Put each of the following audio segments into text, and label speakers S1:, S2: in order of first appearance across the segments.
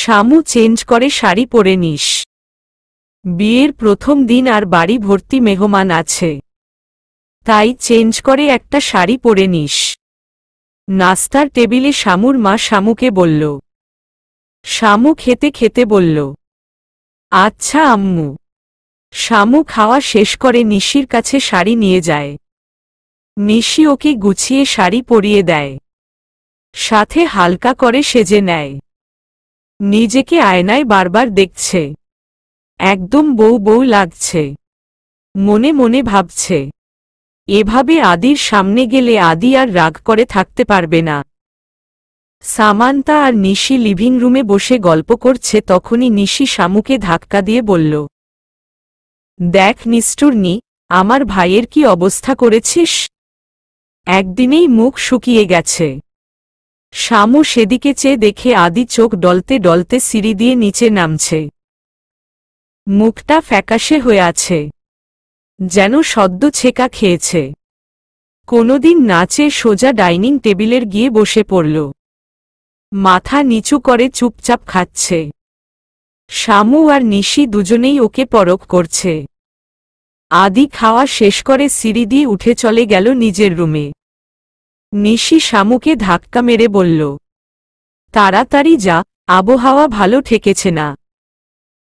S1: Shamu change করে শাড়ি পরে নিস। বিয়ের প্রথম দিন আর বাড়ি ভর্তি মেহমান আছে, তাই চেঞ্জ করে একটা শাড়ি পরে নিস। নাস্তার টেবিলে শামুর মা শামুকে বলল। শামু খেতে খেতে বলল, আচ্ছা আম্মু। শামু খাওয়া শেষ করে নিশির কাছে শাড়ি নিয়ে যায়। নিশি ওকে গুছিয়ে শাড়ি পরিয়ে দেয়, সাথে হালকা করে সেজে নেয়। নিজেকে আয়নায় বারবার দেখছে, একদম বউ বউ লাগছে। মনে মনে ভাবছে, এভাবে আদির সামনে গেলে আদি আর রাগ করে থাকতে পারবে না। সামান্তা আর নিশি লিভিং রুমে বসে গল্প করছে, তখনই নিশি শামুকে ধাক্কা দিয়ে বলল, দেখ নিষ্ঠুরনি, আমার ভাইয়ের কি অবস্থা করেছিস। একদিনেই মুখ শুকিয়ে গেছে। শামু সেদিকে চেয়ে দেখে আদি চোখ ডলতে ডলতে সিঁড়ি দিয়ে নিচে নামছে। মুখটা ফ্যাকাশে হয়ে আছে, যেন সদ্য ছেকা খেয়েছে। কোনোদিন নাচে সোজা ডাইনিং টেবিলের গিয়ে বসে পড়ল। মাথা নিচু করে চুপচাপ খাচ্ছে। শামু আর নিশি দুজনেই ওকে পরখ করছে। আদি খাওয়া শেষ করে সিঁড়ি দিয়ে উঠে চলে গেল নিজের রুমে। নিশি শামুকে ধাক্কা মেরে বলল, তাড়াতাড়ি যা, আবহাওয়া ভালো ঠেকেছে না।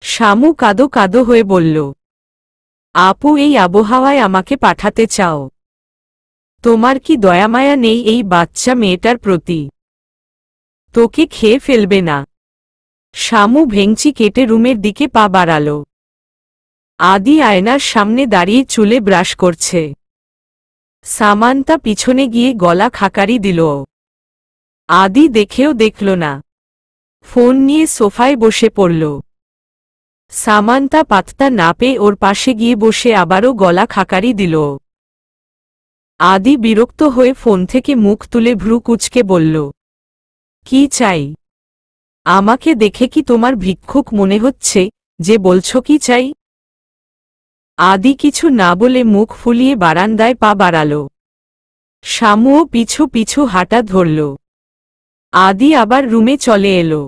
S1: শামু কাঁদো কাঁদো হয়ে বলল, আপু এই আবহাওয়ায় আমাকে পাঠাতে চাও? তোমার কি দয়ামায়া নেই এই বাচ্চা মেয়েটার প্রতি? তোকে খেয়ে ফেলবে না। শামু ভেঙচি কেটে রুমের দিকে পা বাড়াল। আদি আয়নার সামনে দাঁড়িয়ে চুলে ব্রাশ করছে। সামান্তা পিছনে গিয়ে গলা খাকারি দিল। আদি দেখেও দেখল না, ফোন নিয়ে সোফায় বসে পড়ল। সামান্তা পাত্তা না পেয়ে ওর পাশে গিয়ে বসে আবারও গলা খাকারি দিল। আদি বিরক্ত হয়ে ফোন থেকে মুখ তুলে ভ্রু কুঁচকে বলল, কি চাই? আমাকে দেখে কি তোমার ভিক্ষুক মনে হচ্ছে যে বলছ কি চাই? আদি কিছু না বলে মুখ ফুলিয়ে বারান্দায় পা বাড়াল। শামুও পিছু পিছু হাঁটা ধরল। আদি আবার রুমে চলে এলো।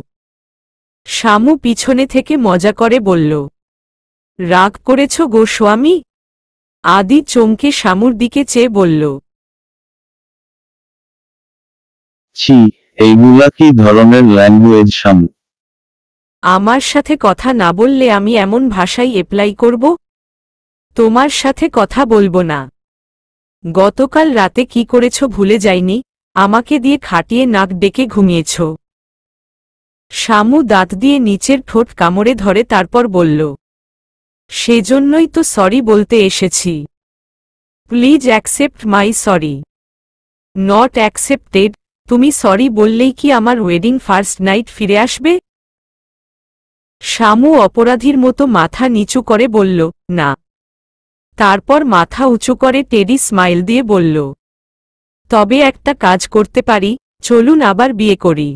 S1: শামু পিছনে থেকে মজা করে বলল, রাগ করেছ গো স্বামী? আদি চমকে শামুর দিকে চেয়ে বলল,
S2: ছি, এইগুলা কি ধরনের ল্যাঙ্গুয়েজ শামু?
S1: আমার সাথে কথা না বললে আমি এমন ভাষাই অ্যাপ্লাই করব? তোমার সাথে কথা বলবো না। গতকাল রাতে কি করেছ ভুলে যাইনি, আমাকে দিয়ে খাটিয়ে নাক ডেকে ঘুমিয়েছ। শামু দাঁত দিয়ে নিচের ঠোঁট কামড়ে ধরে তারপর বলল, সেজন্যই তো সরি বলতে এসেছি। Please accept my sorry. Not accepted. তুমি সরি বললেই কি আমার ওয়েডিং ফার্স্ট নাইট ফিরে আসবে? শামু অপরাধীর মতো মাথা নিচু করে বলল, না। তারপর মাথা উঁচু করে টেডি স্মাইল দিয়ে বলল, তবে একটা কাজ করতে পারি, চলুন আবার বিয়ে করি।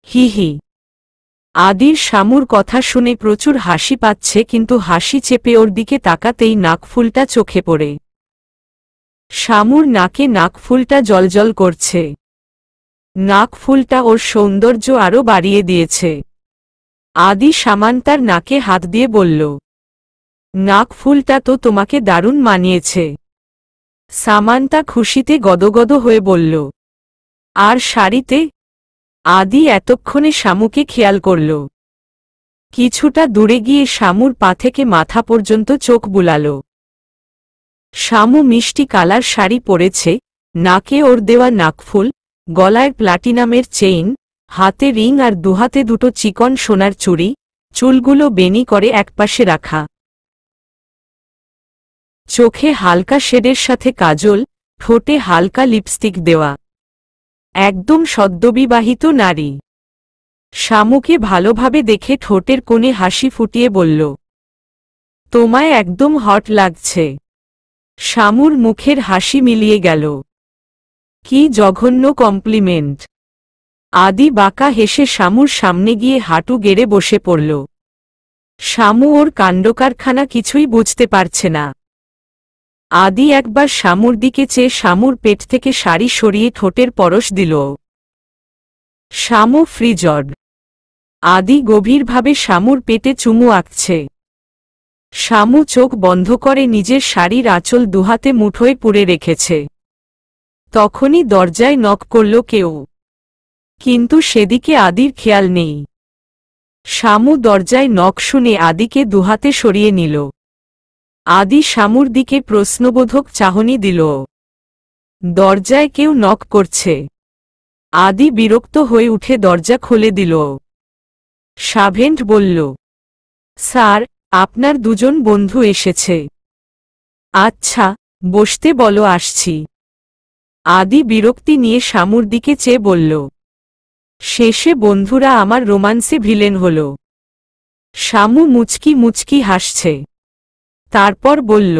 S1: হি হি। আদির শামুর কথা শুনে প্রচুর হাসি পাচ্ছে, কিন্তু হাসি চেপে ওর দিকে তাকাতেই নাকফুলটা চোখে পড়ে। শামুর নাকে নাকফুলটা জ্বলজ্বল করছে। নাকফুলটা ওর সৌন্দর্য আরও বাড়িয়ে দিয়েছে। আদি সামান্তার নাকে হাত দিয়ে বলল, নাকফুলটা তো তোমাকে দারুণ মানিয়েছে। সামান্তা খুশিতে গদগদ হয়ে বলল, আর শাড়িতে? আদি এতক্ষণে শামুকে খেয়াল করল। কিছুটা দূরে গিয়ে শামুর পা থেকে মাথা পর্যন্ত চোখ বুলাল। শামু মিষ্টি কালার শাড়ি পরেছে, নাকে ওর দেওয়া নাকফুল, গলায় প্লাটিনামের চেইন, হাতে রিং আর দুহাতে দুটো চিকন সোনার চুড়ি, চুলগুলো বেনি করে একপাশে রাখা। চোখে হালকা শেডের সাথে কাজল, ঠোঁটে হালকা লিপস্টিক দেওয়া। একদম সদ্যবিবাহিত নারী। শামুকে ভালোভাবে দেখে ঠোঁটের কোণে হাসি ফুটিয়ে বলল, তোমায় একদম হট লাগছে। শামুর মুখের হাসি মিলিয়ে গেল। কি জঘন্য কমপ্লিমেন্ট। আদি বাঁকা হেসে শামুর সামনে গিয়ে হাঁটু গেড়ে বসে পড়ল। শামু ওর কাণ্ডকারখানা কিছুই বুঝতে পারছে না। আদি একবার শামুর দিকে চেয়ে শামুর পেট থেকে শাড়ি সরিয়ে ঠোঁটের পরশ দিল। শামু ফ্রিজড। আদি গভীরভাবে শামুর পেটে চুমু আঁকছে। শামু চোখ বন্ধ করে নিজের শাড়ির আঁচল দুহাতে মুঠোয় পুরে রেখেছে। তখনই দরজায় নক করল কেউ, কিন্তু সেদিকে আদির খেয়াল নেই। শামু দরজায় নক শুনে আদিকে দুহাতে সরিয়ে নিল। আদি শামুর দিকে প্রশ্নবোধক চাহনি দিল। দরজায় কেউ নক করছে। আদি বিরক্ত হয়ে উঠে দরজা খুলে দিল। সার্ভেন্ট বলল, স্যার, আপনার দুজন বন্ধু এসেছে। আচ্ছা, বসতে বলো, আসছি। আদি বিরক্তি নিয়ে শামুর দিকে চেয়ে বলল, শেষে বন্ধুরা আমার রোমান্সে ভিলেন হল। শামু মুচকি মুচকি হাসছে। তারপর বলল,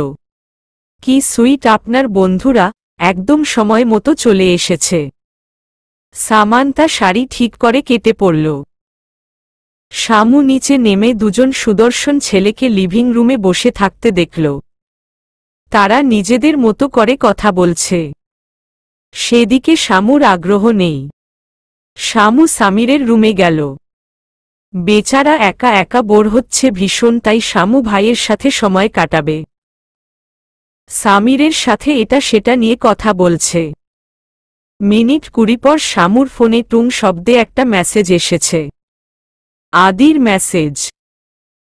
S1: কি সুইট আপনার বন্ধুরা, একদম সময় মতো চলে এসেছে। সামান্তা শাড়ি ঠিক করে কেটে পড়ল। শামু নিচে নেমে দুজন সুদর্শন ছেলেকে লিভিং রুমে বসে থাকতে দেখল। তারা নিজেদের মতো করে কথা বলছে। সেদিকে শামুর আগ্রহ নেই। শামু সামিরের রুমে গেল। বেচারা একা একা বোর হচ্ছে ভীষণ, তাই শামু ভাইয়ের সাথে সময় কাটাবে। সামিরের সাথে এটা সেটা নিয়ে কথা বলছে। মিনিট 20 পর শামুর ফোনে টুং শব্দে একটা মেসেজ এসেছে। আদির মেসেজ,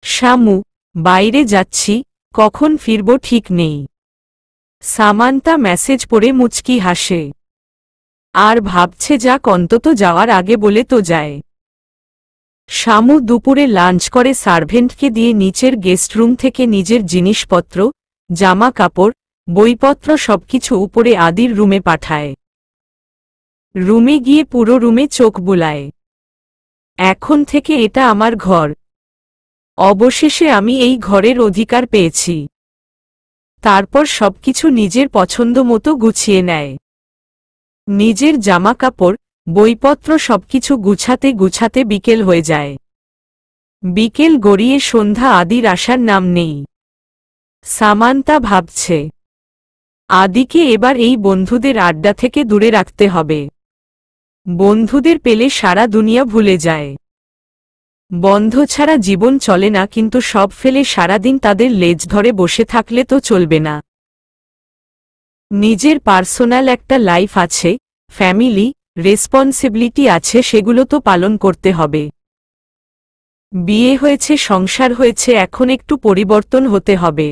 S1: শামু, বাইরে যাচ্ছি, কখন ফিরব ঠিক নেই। সামান্তা মেসেজ পড়ে মুচকি হাসে। আর ভাবছে, যাক, অন্তত যাওয়ার আগে বলে তো যায়। শামু দুপুরে লাঞ্চ করে সার্ভেন্টকে দিয়ে নিচের গেস্ট রুম থেকে নিজের জিনিসপত্র, জামা কাপড়, বইপত্র সবকিছু উপরে আদির রুমে পাঠায়। রুমে গিয়ে পুরো রুমে চোখ বুলায়। এখন থেকে এটা আমার ঘর। অবশেষে আমি এই ঘরের অধিকার পেয়েছি। তারপর সবকিছু নিজের পছন্দ মতো গুছিয়ে নেয়। নিজের জামা কাপড়, বইপত্র সবকিছু গুছাতে গুছাতে বিকেল হয়ে যায়। বিকেল গড়িয়ে সন্ধ্যা, আদির আসার নাম নেই। সামান্তা ভাবছে, আদিকে এবার এই বন্ধুদের আড্ডা থেকে দূরে রাখতে হবে। বন্ধুদের পেলে সারা দুনিয়া ভুলে যায়। বন্ধ ছাড়া জীবন চলে না, কিন্তু সব ফেলে সারাদিন তাদের লেজ ধরে বসে থাকলে তো চলবে না। নিজের পার্সোনাল একটা লাইফ আছে, ফ্যামিলি, রেসপন্সিবিলিটি আছে, সেগুলো তো পালন করতে হবে। বিয়ে হয়েছে, সংসার হয়েছে, এখন একটু পরিবর্তন হতে হবে।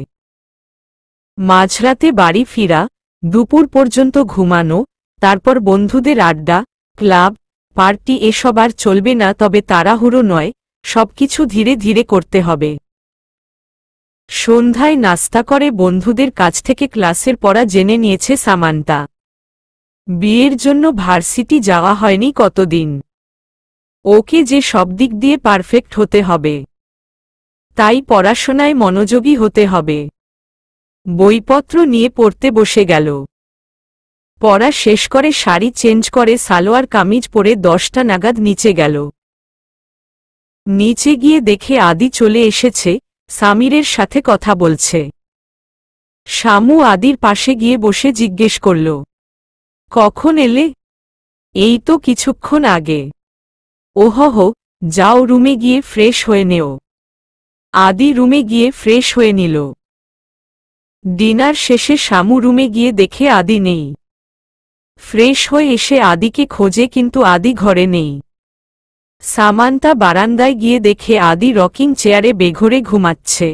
S1: মাঝরাতে বাড়ি ফিরা, দুপুর পর্যন্ত ঘুমানো, তারপর বন্ধুদের আড্ডা, ক্লাব, পার্টি, এসব আর চলবে না। তবে তাড়াহুড়ো নয়, সবকিছু ধীরে ধীরে করতে হবে। সন্ধ্যায় নাস্তা করে বন্ধুদের কাছ থেকে ক্লাসের পড়া জেনে নিয়েছে সামান্তা। বিয়ের জন্য ভার্সিটি যাওয়া হয়নি কতদিন। ওকে যে সব দিক দিয়ে পারফেক্ট হতে হবে। তাই পড়াশোনায় মনোযোগী হতে হবে। বইপত্র নিয়ে পড়তে বসে গেল। পড়া শেষ করে শাড়ি চেঞ্জ করে সালোয়ার কামিজ পরে 10টা নাগাদ নিচে গেল। নিচে গিয়ে দেখে আদি চলে এসেছে, সামিরের সাথে কথা বলছে। শামু আদির পাশে গিয়ে বসে জিজ্ঞেস করল, কখন এলে? এই তো কিছুক্ষণ আগে। ওহহ, যাও রুমে গিয়ে ফ্রেশ হয়ে নেও। আদি রুমে গিয়ে ফ্রেশ হয়ে নিল। ডিনার শেষে শামু রুমে গিয়ে দেখে আদি নেই। ফ্রেশ হয়ে এসে আদিকে খোঁজে, কিন্তু আদি ঘরে নেই। সামান্তা বারান্দায় গিয়ে দেখে আদি রকিং চেয়ারে বেঘোরে ঘুমাচ্ছে।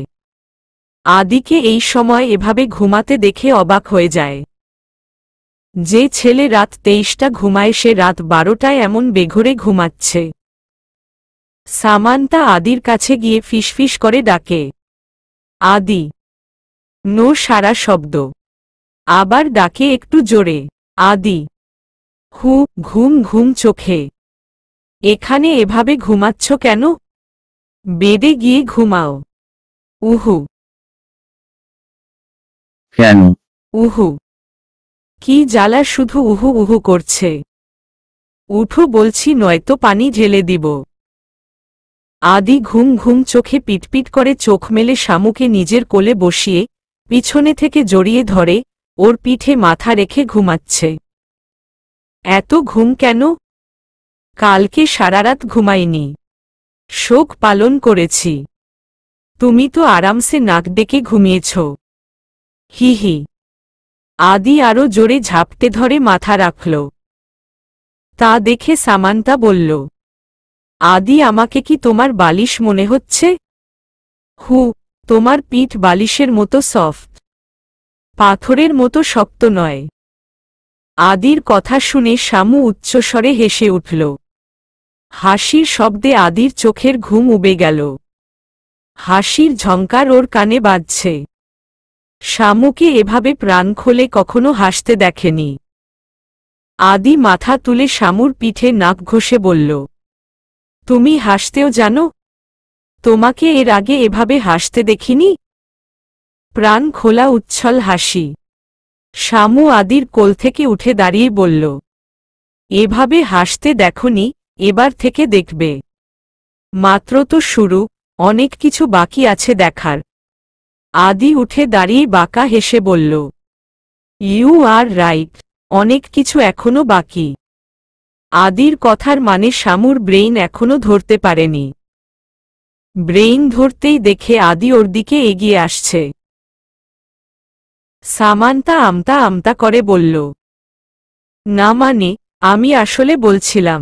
S1: আদিকে এই সময় এভাবে ঘুমাতে দেখে অবাক হয়ে যায়। যে ছেলে রাত 23টা ঘুমায়, সে রাত 12টায় এমন বেঘোরে ঘুমাচ্ছে। সামান্তা আদির কাছে গিয়ে ফিসফিস করে ডাকে, আদি। নো সারা শব্দ। আবার ডাকে একটু জোরে, আদি। হু, ঘুম ঘুম চোখে। এখানে এভাবে ঘুমাচ্ছ কেন? বেডে গিয়ে ঘুমাও। উহু।
S2: কেন?
S1: উহু। কি জ্বালা, শুধু উহু উহু করছে। উঠো বলছি, নয়তো পানি ঢেলে দিব। আদি ঘুম ঘুম চোখে পিটপিট করে চোখ মেলে শামুকে নিজের কোলে বসিয়ে পিছনে থেকে জড়িয়ে ধরে ওর পিঠে মাথা রেখে ঘুমাচ্ছে। এত ঘুম কেন? কালকে সারারাত ঘুমাইনি। শোক পালন করেছি। তুমি তো আরামসে নাক ডেকে ঘুমিয়েছ। হি হি। আদি আরো জোরে ঝাপটে ধরে মাথা রাখল। তা দেখে সামান্তা বলল, আদি আমাকে কি তোমার বালিশ মনে হচ্ছে? হু, তোমার পিঠ বালিশের মতো সফট, পাথরের মতো শক্ত নয়। আদির কথা শুনে শামু উচ্চস্বরে হেসে উঠল। হাসির শব্দে আদির চোখের ঘুম উবে গেল। হাসির ঝংকার ওর কানে বাজছে। শামুকে এভাবে প্রাণ খোলে কখনো হাসতে দেখেনি। আদি মাথা তুলে শামুর পিঠে নাক ঘষে বলল, তুমি হাসতেও জানো? তোমাকে এর আগে এভাবে হাসতে দেখিনি। প্রাণ খোলা উচ্ছল হাসি। শামু আদির কোল থেকে উঠে দাঁড়িয়ে বলল, এভাবে হাসতে দেখনি, এবার থেকে দেখবে। মাত্র তো শুরু, অনেক কিছু বাকি আছে দেখার। আদি উঠে দাঁড়িয়ে বাঁকা হেসে বলল, ইউ আর রাইট, অনেক কিছু এখনো বাকি। আদির কথার মানে শামুর ব্রেইন এখনো ধরতে পারেনি। ব্রেইন ধরতেই দেখে আদি ওর দিকে এগিয়ে আসছে। সামান্তা আমতা আমতা করে বলল, না মানে, আমি আসলে বলছিলাম।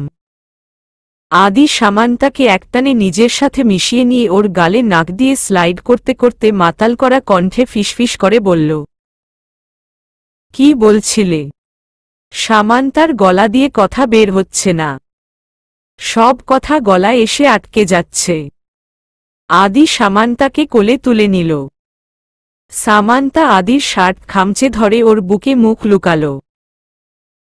S1: আদি সামান্তাকে একটানে নিজের সাথে মিশিয়ে নিয়ে ওর গালে নাক দিয়ে স্লাইড করতে করতে মাতাল করা কণ্ঠে ফিসফিস করে বলল, কি বলছিলে? সামান্তার গলা দিয়ে কথা বের হচ্ছে না। সব কথা গলায় এসে আটকে যাচ্ছে। আদি সামান্তাকে কোলে তুলে নিল। সামান্তা আদির শার্ট খামচে ধরে ওর বুকে মুখ লুকাল।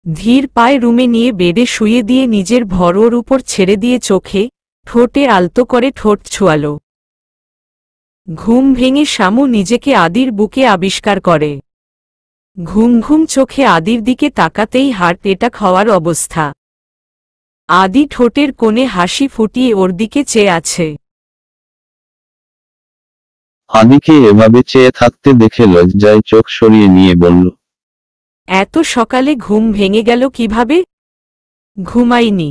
S1: ধীর পায়ে রুমে নিয়ে বেডে শুয়ে দিয়ে নিজের ভর ওর উপর ছেড়ে দিয়ে চোখে, ঠোঁটে আলতো করে ঠোঁট ছুয়াল। ঘুম ভেঙে শামু নিজেকে আদির বুকে আবিষ্কার করে। ঘুম ঘুম চোখে আদির দিকে তাকাতেই হার্ট অ্যাটাক হওয়ার অবস্থা। আদি ঠোঁটের কোণে হাসি ফুটিয়ে ওর দিকে চেয়ে আছে।
S2: আদিকে এভাবে চেয়ে থাকতে দেখে লজ্জায় চোখ সরিয়ে নিয়ে বলল,
S1: এত সকালে ঘুম ভেঙে গেল কিভাবে? ঘুমাইনি।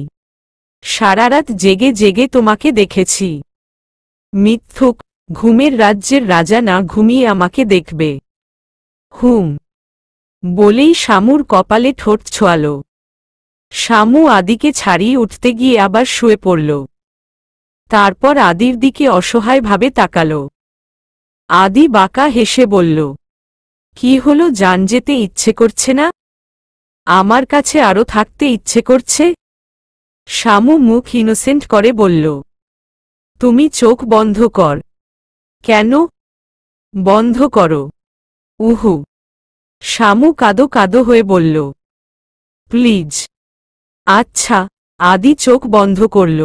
S1: সারারাত জেগে জেগে তোমাকে দেখেছি। মিথ্যুক, ঘুমের রাজ্যের রাজা না ঘুমিয়ে আমাকে দেখবে। হুম। বলেই শামুর কপালে ঠোঁট ছোঁয়াল। শামু আদিকে ছাড়িয়ে উঠতে গিয়ে আবার শুয়ে পড়ল। তারপর আদির দিকে অসহায়ভাবে তাকাল। আদি বাঁকা হেসে বলল, কি হলো, জান যেতে ইচ্ছে করছে না? আমার কাছে আরো থাকতে ইচ্ছে করছে। শামু মুখ ইনোসেন্ট করে বলল, তুমি চোখ বন্ধ কর। কেন? বন্ধ করো। উহু। শামু কাদো কাদো হয়ে বলল, প্লিজ। আচ্ছা। আদি চোখ বন্ধ করল।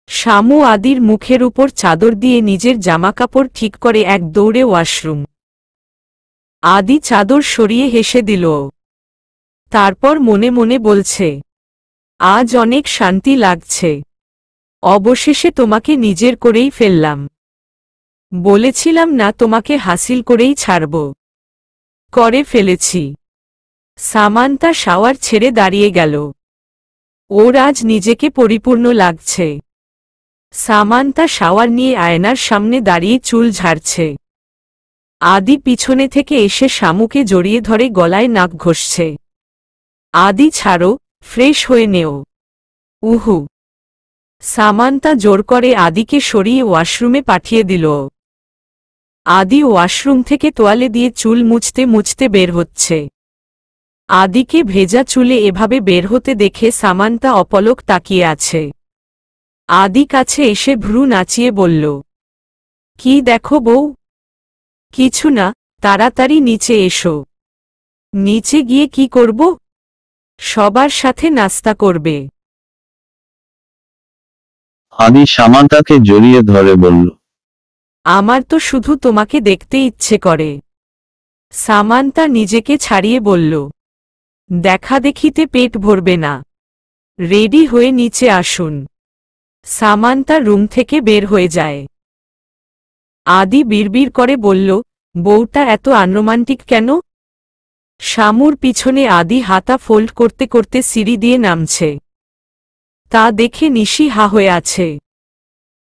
S1: শামু আদির মুখের উপর চাদর দিয়ে নিজের জামাকাপড় ঠিক করে এক দৌড়ে ওয়াশরুম। আদি চাদর সরিয়ে হেসে দিল। তারপর মনে মনে বলছে, আজ অনেক শান্তি লাগছে। অবশেষে তোমাকে নিজের করেই ফেললাম। বলেছিলাম না তোমাকে হাসিল করেই ছাড়ব। করে ফেলেছি। সামান্তা শাওয়ার ছেড়ে দাঁড়িয়ে গেল। ওর আজ নিজেকে পরিপূর্ণ লাগছে। সামান্তা শাওয়ার নিয়ে আয়নার সামনে দাঁড়িয়ে চুল ঝাড়ছে। আদি পিছনে থেকে এসে শামুকে জড়িয়ে ধরে গলায় নাক ঘষছে। আদি ছাড়ো, ফ্রেশ হয়ে নেও। উহু। সামান্তা জোর করে আদিকে সরিয়ে ওয়াশরুমে পাঠিয়ে দিল। আদি ওয়াশরুম থেকে তোয়ালে দিয়ে চুল মুছতে মুছতে বের হচ্ছে। আদিকে ভেজা চুলে এভাবে বের হতে দেখে সামান্তা অপলক তাকিয়ে আছে। আদি কাছে এসে ভ্রু নাচিয়ে বলল, কি দেখো বউ? কিছু না, তাড়াতাড়ি নিচে এসো। নিচে গিয়ে কি করব? সবার সাথে নাস্তা করবে।
S2: আদি সামান্তাকে জড়িয়ে ধরে বলল,
S1: আমার তো শুধু তোমাকে দেখতে ইচ্ছে করে। সামান্তা নিজেকে ছাড়িয়ে বলল, দেখা দেখিতে পেট ভরবে না। রেডি হয়ে নিচে আসুন। সামান্তা রুম থেকে বের হয়ে যায়। আদি বিড়বিড় করে বলল, বউটা এত আনরোমান্টিক কেন? শামুর পিছনে আদি হাতা ফোল্ড করতে করতে সিঁড়ি দিয়ে নামছে। তা দেখে নিশি হা হয়ে আছে।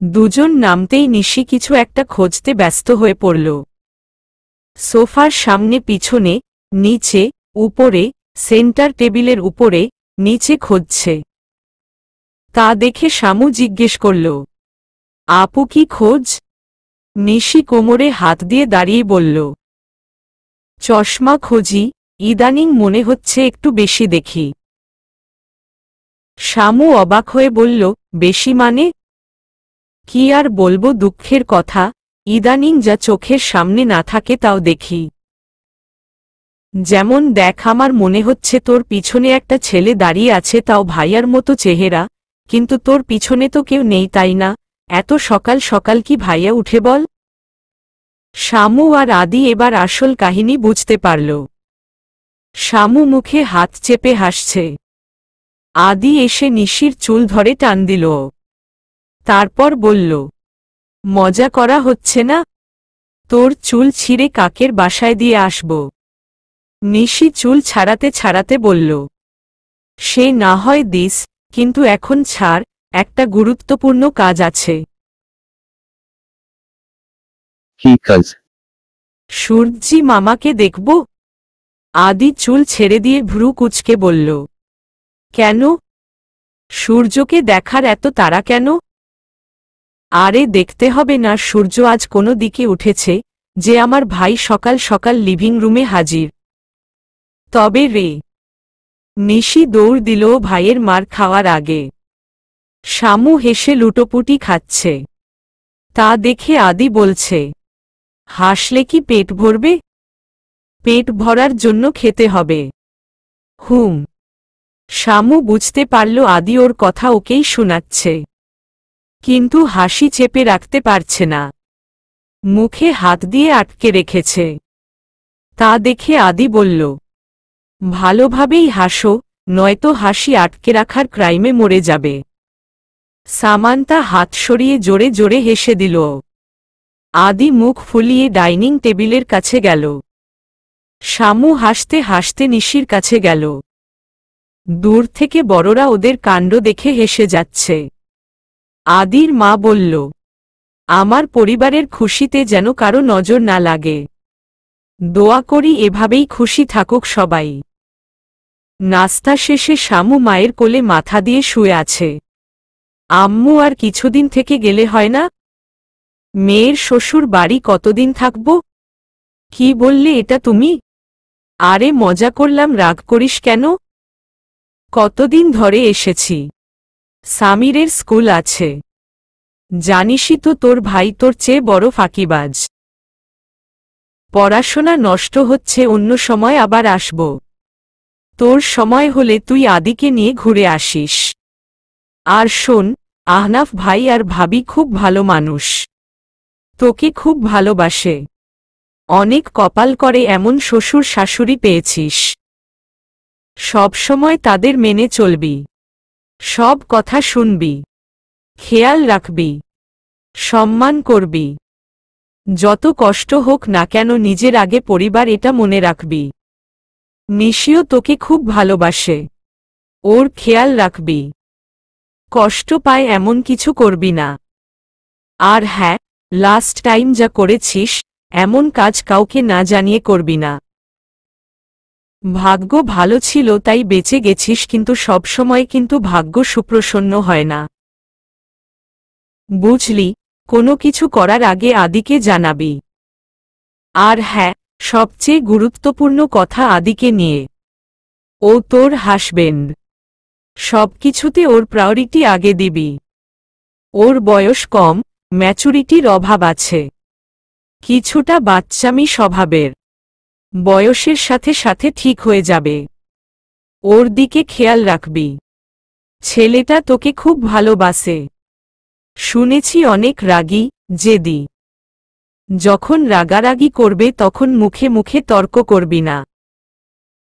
S1: দুজন নামতেই নিশি কিছু একটা খুঁজতে ব্যস্ত হয়ে পড়ল। সোফার সামনে, পিছনে, নিচে, উপরে, সেন্টার টেবিলের উপরে, নিচে খুঁজছে। তা দেখে শামু জিজ্ঞেস করল, আপু কি খোঁজ? নিশি কোমরে হাত দিয়ে দাঁড়িয়ে বলল, চশমা খুঁজি, ইদানিং মনে হচ্ছে একটু বেশি দেখি। শামু অবাক হয়ে বলল, বেশি মানে? কি আর বলবো, দুঃখের কথা, ইদানিং যা চোখের সামনে না থাকে তাও দেখি। যেমন দেখ, আমার মনে হচ্ছে তোর পিছনে একটা ছেলে দাঁড়িয়ে আছে, তাও ভাইয়ার মতো চেহারা, কিন্তু তোর পিছনে তো কেউ নেই, তাই না? এত সকাল সকাল কি ভাইয়া উঠে বল? শামু আর আদি এবার আসল কাহিনী বুঝতে পারল। শামু মুখে হাত চেপে হাসছে। আদি এসে নিশির চুল ধরে টান দিল। তারপর বলল, মজা করা হচ্ছে না? তোর চুল ছিঁড়ে কাকের বাসায় দিয়ে আসব। নিশি চুল ছাড়াতে ছাড়াতে বলল, সে না হয় দিস, কিন্তু এখন ছাড়, একটা গুরুত্বপূর্ণ কাজ আছে।
S2: কি কাজ?
S1: সূর্যি মামাকে দেখব। আদি চুল ছেড়ে দিয়ে ভ্রু কুঁচকে বলল, কেন? সূর্যকে দেখার এত তাড়া কেন? আরে দেখতে হবে না, সূর্য আজ কোনো দিকে উঠেছে যে আমার ভাই সকাল সকাল লিভিং রুমে হাজির। তবে রে। নিশি দৌড় দিল ভাইয়ের মার খাওয়ার আগে। শামু হেসে লুটোপুটি খাচ্ছে। তা দেখে আদি বলছে, হাসলে কি পেট ভরবে? পেট ভরার জন্য খেতে হবে। হুম। শামু বুঝতে পারল আদি ওর কথা ওকেই শোনাচ্ছে, কিন্তু হাসি চেপে রাখতে পারছে না, মুখে হাত দিয়ে আটকে রেখেছে। তা দেখে আদি বলল, ভালোভাবেই হাসো, নয়তো হাসি আটকে রাখার ক্রাইমে মরে যাবে। সামান্তা হাত সরিয়ে জোরে জোরে হেসে দিল। আদি মুখ ফুলিয়ে ডাইনিং টেবিলের কাছে গেল। শামু হাসতে হাসতে নিশির কাছে গেল। দূর থেকে বড়রা ওদের কাণ্ড দেখে হেসে যাচ্ছে। আদির মা বলল, আমার পরিবারের খুশিতে যেন কারো নজর না লাগে। দোয়া করি এভাবেই খুশি থাকুক সবাই। নাস্তা শেষে শামু মায়ের কোলে মাথা দিয়ে শুয়ে আছে। আম্মু আর কিছুদিন থেকে গেলে হয় না? মেয়ের শ্বশুর বাড়ি কতদিন থাকব? কি বললে এটা তুমি? আরে মজা করলাম, রাগ করিস কেন? কতদিন ধরে এসেছি। সামিরের স্কুল আছে। জানিসই তো তোর ভাই তোর চেয়ে বড় ফাঁকিবাজ। পড়াশোনা নষ্ট হচ্ছে, অন্য সময় আবার আসব। তোর সময় হলে তুই আদিকে নিয়ে ঘুরে আসিস। আর শোন, আহনাফ ভাই আর ভাবি খুব ভালো মানুষ, তোকে খুব ভালোবাসে। অনেক কপাল করে এমন শ্বশুর শাশুড়ি পেয়েছিস। সব সময় তাদের মেনে চলবি, সব কথা শুনবি, খেয়াল রাখবি, সম্মান করবি। যত কষ্ট হোক না কেন নিজের আগে পরিবার, এটা মনে রাখবি। নিশিও তোকে খুব ভালোবাসে, ওর খেয়াল রাখবি। কষ্ট পায় এমন কিছু করবি না। আর হ্যাঁ, লাস্ট টাইম যা করেছিস, এমন কাজ কাউকে না জানিয়ে করবি না। ভাগ্য ভালো ছিল তাই বেঁচে গেছিস, কিন্তু সবসময় কিন্তু ভাগ্য সুপ্রসন্ন হয় না। বুঝলি, কোনো কিছু করার আগে আদিকে জানাবি। আর হ্যাঁ, সবচেয়ে গুরুত্বপূর্ণ কথা, আদিকে নিয়ে। ও তোর হাসবেন্ড। সবকিছুতে ওর প্রায়োরিটি আগে দিবি। ওর বয়স কম, ম্যাচুরিটির অভাব আছে, কিছুটা বাচ্চামি স্বভাবের। বয়সের সাথে সাথে ঠিক হয়ে যাবে। ওর দিকে খেয়াল রাখবি। ছেলেটা তোকে খুব ভালোবাসে। শুনেছি অনেক রাগী, জেদি। যখন রাগারাগি করবে তখন মুখে মুখে তর্ক করবি না।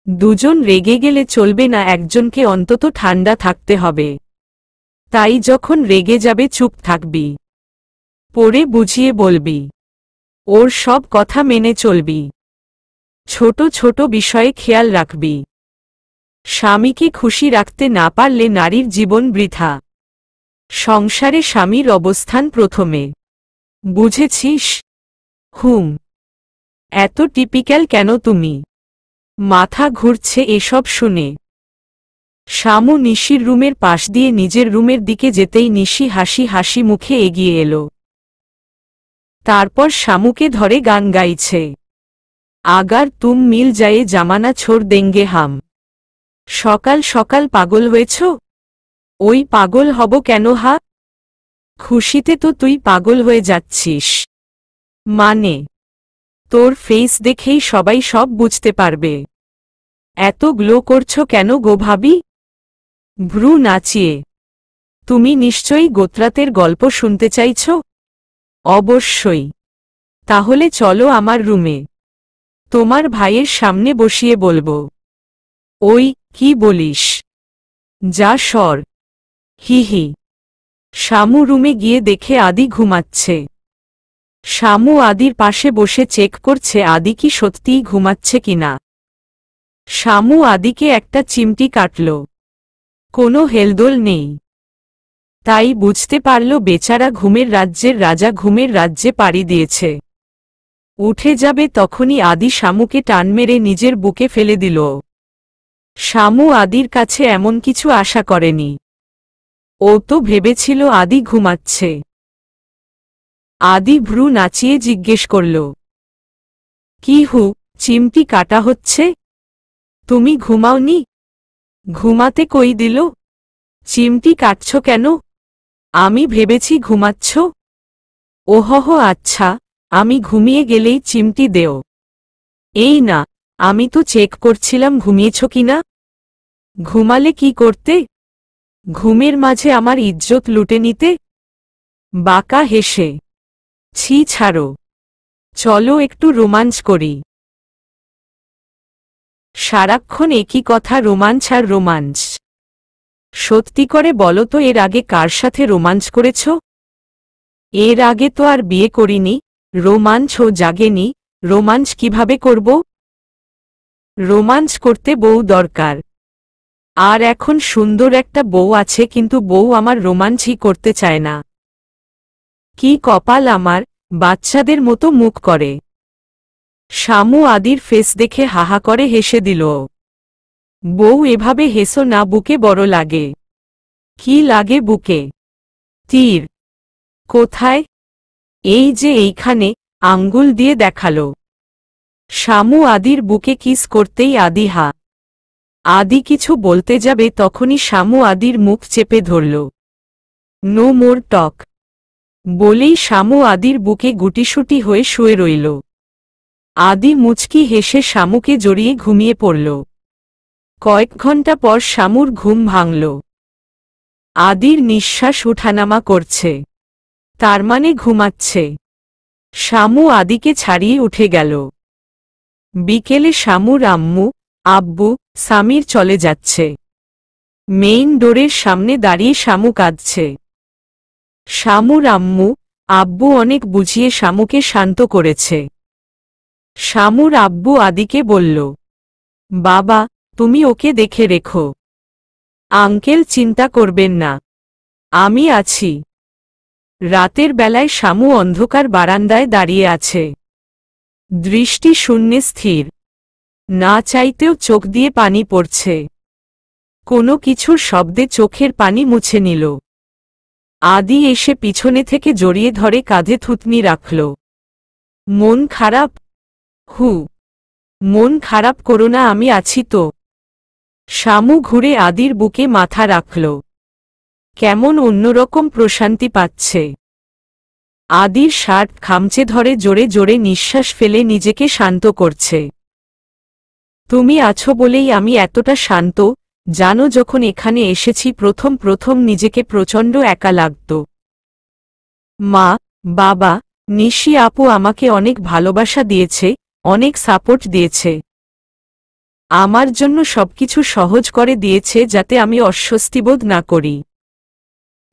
S1: দুজন রেগে গেলে চলবে না, একজনকে অন্তত ঠান্ডা থাকতে হবে। তাই যখন রেগে যাবে চুপ থাকবি, পরে বুঝিয়ে বলবি। ওর সব কথা মেনে চলবি। ছোট ছোট বিষয়ে খেয়াল রাখবি। স্বামীকে খুশি রাখতে না পারলে নারীর জীবন বৃথা। সংসারে স্বামীর অবস্থান প্রথমে। বুঝেছিস? হুম। এত টিপিক্যাল কেন তুমি? মাথা ঘুরছে এসব শুনে। শামু নিশির রুমের পাশ দিয়ে নিজের রুমের দিকে যেতেই নিশি হাসি হাসি মুখে এগিয়ে এলো। তারপর শামুকে ধরে গান গাইছে। আগার তুম মিল যায় জামানা ছোড় দেঙ্গে হাম। সকাল সকাল পাগল হয়েছ? ওই পাগল হব কেন হা? খুশিতে তো তুই পাগল হয়ে যাচ্ছিস। মানে? তোর ফেস দেখেই সবাই সব বুঝতে পারবে। এত গ্লো করছো কেন গো ভাবি? ভ্রু নাচিয়ে। তুমি নিশ্চয়ই গোত্রাতের গল্প শুনতে চাইছ? অবশ্যই। তাহলে চলো আমার রুমে। তোমার ভাইয়ের সামনে বসিয়ে বলবো। ওই, কি বলিস? যা সর। হি হি। শামু রুমে গিয়ে দেখে আদি ঘুমাচ্ছে। শামু আদির পাশে বসে চেক করছে আদি কি সত্যিই ঘুমাচ্ছে কিনা। শামু আদিকে একটা চিমটি কাটল। কোনো হেলদোল নেই। তাই বুঝতে পারল বেচারা ঘুমের রাজ্যের রাজা ঘুমের রাজ্যে পাড়ি দিয়েছে। উঠে যাবে তখনই আদি শামুকে টান মেরে নিজের বুকে ফেলে দিল। শামু আদির কাছে এমন কিছু আশা করেনি। ও তো ভেবেছিল আদি ঘুমাচ্ছে। আদি ভ্রু নাচিয়ে জিজ্ঞেস করল, কি হু, চিমটি কাটা হচ্ছে? তুমি ঘুমাওনি? ঘুমাতে কই দিল? চিমটি কাটছ কেন? আমি ভেবেছি ঘুমাচ্ছ। ওহহ, আচ্ছা, আমি ঘুমিয়ে গেলেই চিমটি দেও। এই না, আমি তো চেক করছিলাম ঘুমিয়েছ কিনা। ঘুমালে কি করতে? ঘুমের মাঝে আমার ইজ্জত লুটে নিতে? বাঁকা হেসে। ছি ছাড়ো। চলো একটু রোমাঞ্চ করি। সারাক্ষণ একই কথা, রোমাঞ্চ আর রোমাঞ্চ। সত্যি করে বলো তো এর আগে কার সাথে রোমাঞ্চ করেছ? এর আগে তো আর বিয়ে করিনি, রোমাঞ্চও জাগেনি, রোমাঞ্চ কিভাবে করব? রোমাঞ্চ করতে বউ দরকার। আর এখন সুন্দর একটা বউ আছে কিন্তু বউ আমার রোমাঞ্চই করতে চায় না। কি কপাল আমার, বাচ্চাদের মতো মুখ করে। শামু আদির ফেস দেখে হাহা করে হেসে দিল। বউ এভাবে হেসো না, বুকে বড় লাগে। কি লাগে বুকে? তীর। কোথায়? এই যে এইখানে, আঙ্গুল দিয়ে দেখালো। শামু আদির বুকে কিস করতেই আদি হা। আদি কিছু বলতে যাবে তখনই শামু আদির মুখ চেপে ধরল। নো মোর টক বলেই শামু আদির বুকে গুটিসুটি হয়ে শুয়ে রইল। আদি মুচকি হেসে শামুকে জড়িয়ে ঘুমিয়ে পড়ল। কয়েক ঘন্টা পর শামুর ঘুম ভাঙল। আদির নিঃশ্বাস উঠানামা করছে। তার মানে ঘুমাচ্ছে। শামু আদিকে ছাড়িয়ে উঠে গেল। বিকেলে শামুর আম্মু, আব্বু, সামির চলে যাচ্ছে। মেইন ডোরের সামনে দাঁড়িয়ে শামু কাঁদছে। শামুর আম্মু, আব্বু অনেক বুঝিয়ে শামুকে শান্ত করেছে। শামুর আব্বু আদিকে বলল, বাবা, তুমি ওকে দেখে রেখো। আঙ্কেল চিন্তা করবেন না, আমি আছি। রাতের বেলায় শামু অন্ধকার বারান্দায় দাঁড়িয়ে আছে। দৃষ্টি শূন্যে স্থির। না চাইতেও চোখ দিয়ে পানি পড়ছে। কোনো কিছুর শব্দে চোখের পানি মুছে নিল। আদি এসে পিছনে থেকে জড়িয়ে ধরে কাঁধে থুতনি রাখল। মন খারাপ? হু, মন খারাপ করো না, আমি আছি তো। শামু ঘুরে আদির বুকে মাথা রাখল। কেমন অন্যরকম প্রশান্তি পাচ্ছে। আদির শার্ট খামচে ধরে জোরে জোরে নিঃশ্বাস ফেলে নিজেকে শান্ত করছে। তুমি আছো বলেই আমি এতটা শান্ত, জানো যখন এখানে এসেছি প্রথম প্রথম নিজেকে প্রচণ্ড একা লাগত। মা, বাবা, নিশি আপু আমাকে অনেক ভালোবাসা দিয়েছে, অনেক সাপোর্ট দিয়েছে। আমার জন্য সবকিছু সহজ করে দিয়েছে যাতে আমি অস্বস্তিবোধ না করি।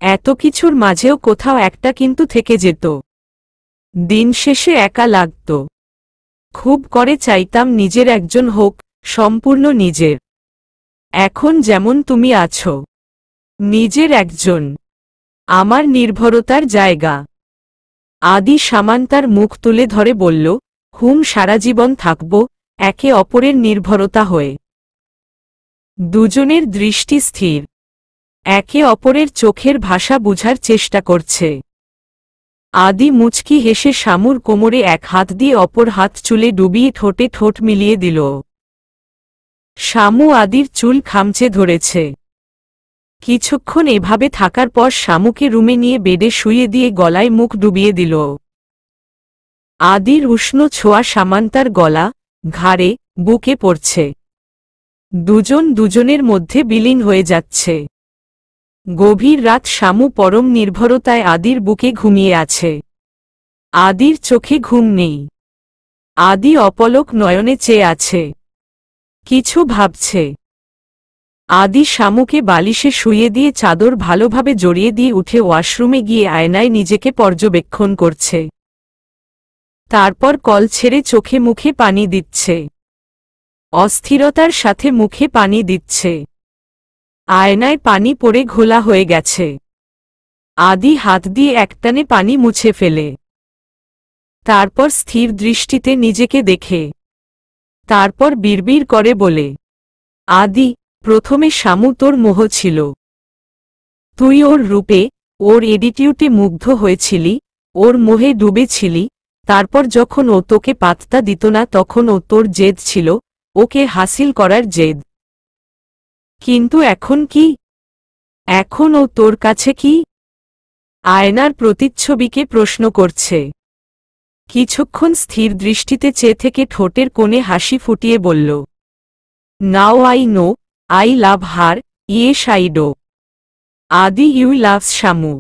S1: এত কিছুর মাঝেও কোথাও একটা কিন্তু থেকে যেত। দিন শেষে একা লাগত। খুব করে চাইতাম নিজের একজন হোক, সম্পূর্ণ নিজের। এখন যেমন তুমি আছো, নিজের একজন। আমার নির্ভরতার জায়গা। আদি সামান্তার মুখ তুলে ধরে বলল, সারা জীবন থাকব একে অপরের নির্ভরতা হয়ে। দুজনের দৃষ্টি স্থির, একে অপরের চোখের ভাষা বুঝার চেষ্টা করছে। আদি মুচকি হেসে শামুর কোমরে এক হাত দিয়ে অপর হাত চুলে ডুবিয়ে ঠোঁটে ঠোঁট মিলিয়ে দিল। শামু আদির চুল খামচে ধরেছে। কিছুক্ষণ এভাবে থাকার পর শামুকে রুমে নিয়ে বেডে শুইয়ে দিয়ে গলায় মুখ ডুবিয়ে দিল। আদির উষ্ণ ছোঁয়া সামান্তার গলা, ঘাড়ে, বুকে পড়ছে। দুজন দুজনের মধ্যে বিলীন হয়ে যাচ্ছে। গভীর রাত শামু পরম নির্ভরতায় আদির বুকে ঘুমিয়ে আছে। আদির চোখে ঘুম নেই। আদি অপলক নয়নে চেয়ে আছে, কিছু ভাবছে। আদি শামুকে বালিশে শুইয়ে দিয়ে চাদর ভালোভাবে জড়িয়ে দিয়ে উঠে ওয়াশরুমে গিয়ে আয়নায় নিজেকে পর্যবেক্ষণ করছে। তারপর কল ছেড়ে চোখে মুখে পানি দিচ্ছে। অস্থিরতার সাথে মুখে পানি দিচ্ছে। আয়নায় পানি পড়ে ঘোলা হয়ে গেছে। আদি হাত দিয়ে একটানে পানি মুছে ফেলে। তারপর স্থির দৃষ্টিতে নিজেকে দেখে। তারপর বিড়বিড় করে বলে, আদি, প্রথমে শামু তোর মোহ ছিল। তুই ওর রূপে, ওর এডিটিউডে মুগ্ধ হয়েছিলি, ওর মোহে ডুবেছিলি। তারপর যখন ও তোকে পাত্তা দিত না তখন ও তোর জেদ ছিল, ওকে হাসিল করার জেদ। কিন্তু এখন কি? এখন ও তোর কাছে কি? আয়নার প্রতিচ্ছবিকে প্রশ্ন করছে। কিছুক্ষণ স্থির দৃষ্টিতে চেয়ে থেকে ঠোঁটের কোণে হাসি ফুটিয়ে বলল, now I know, I love her, yes I do. আদি you loves Shamu.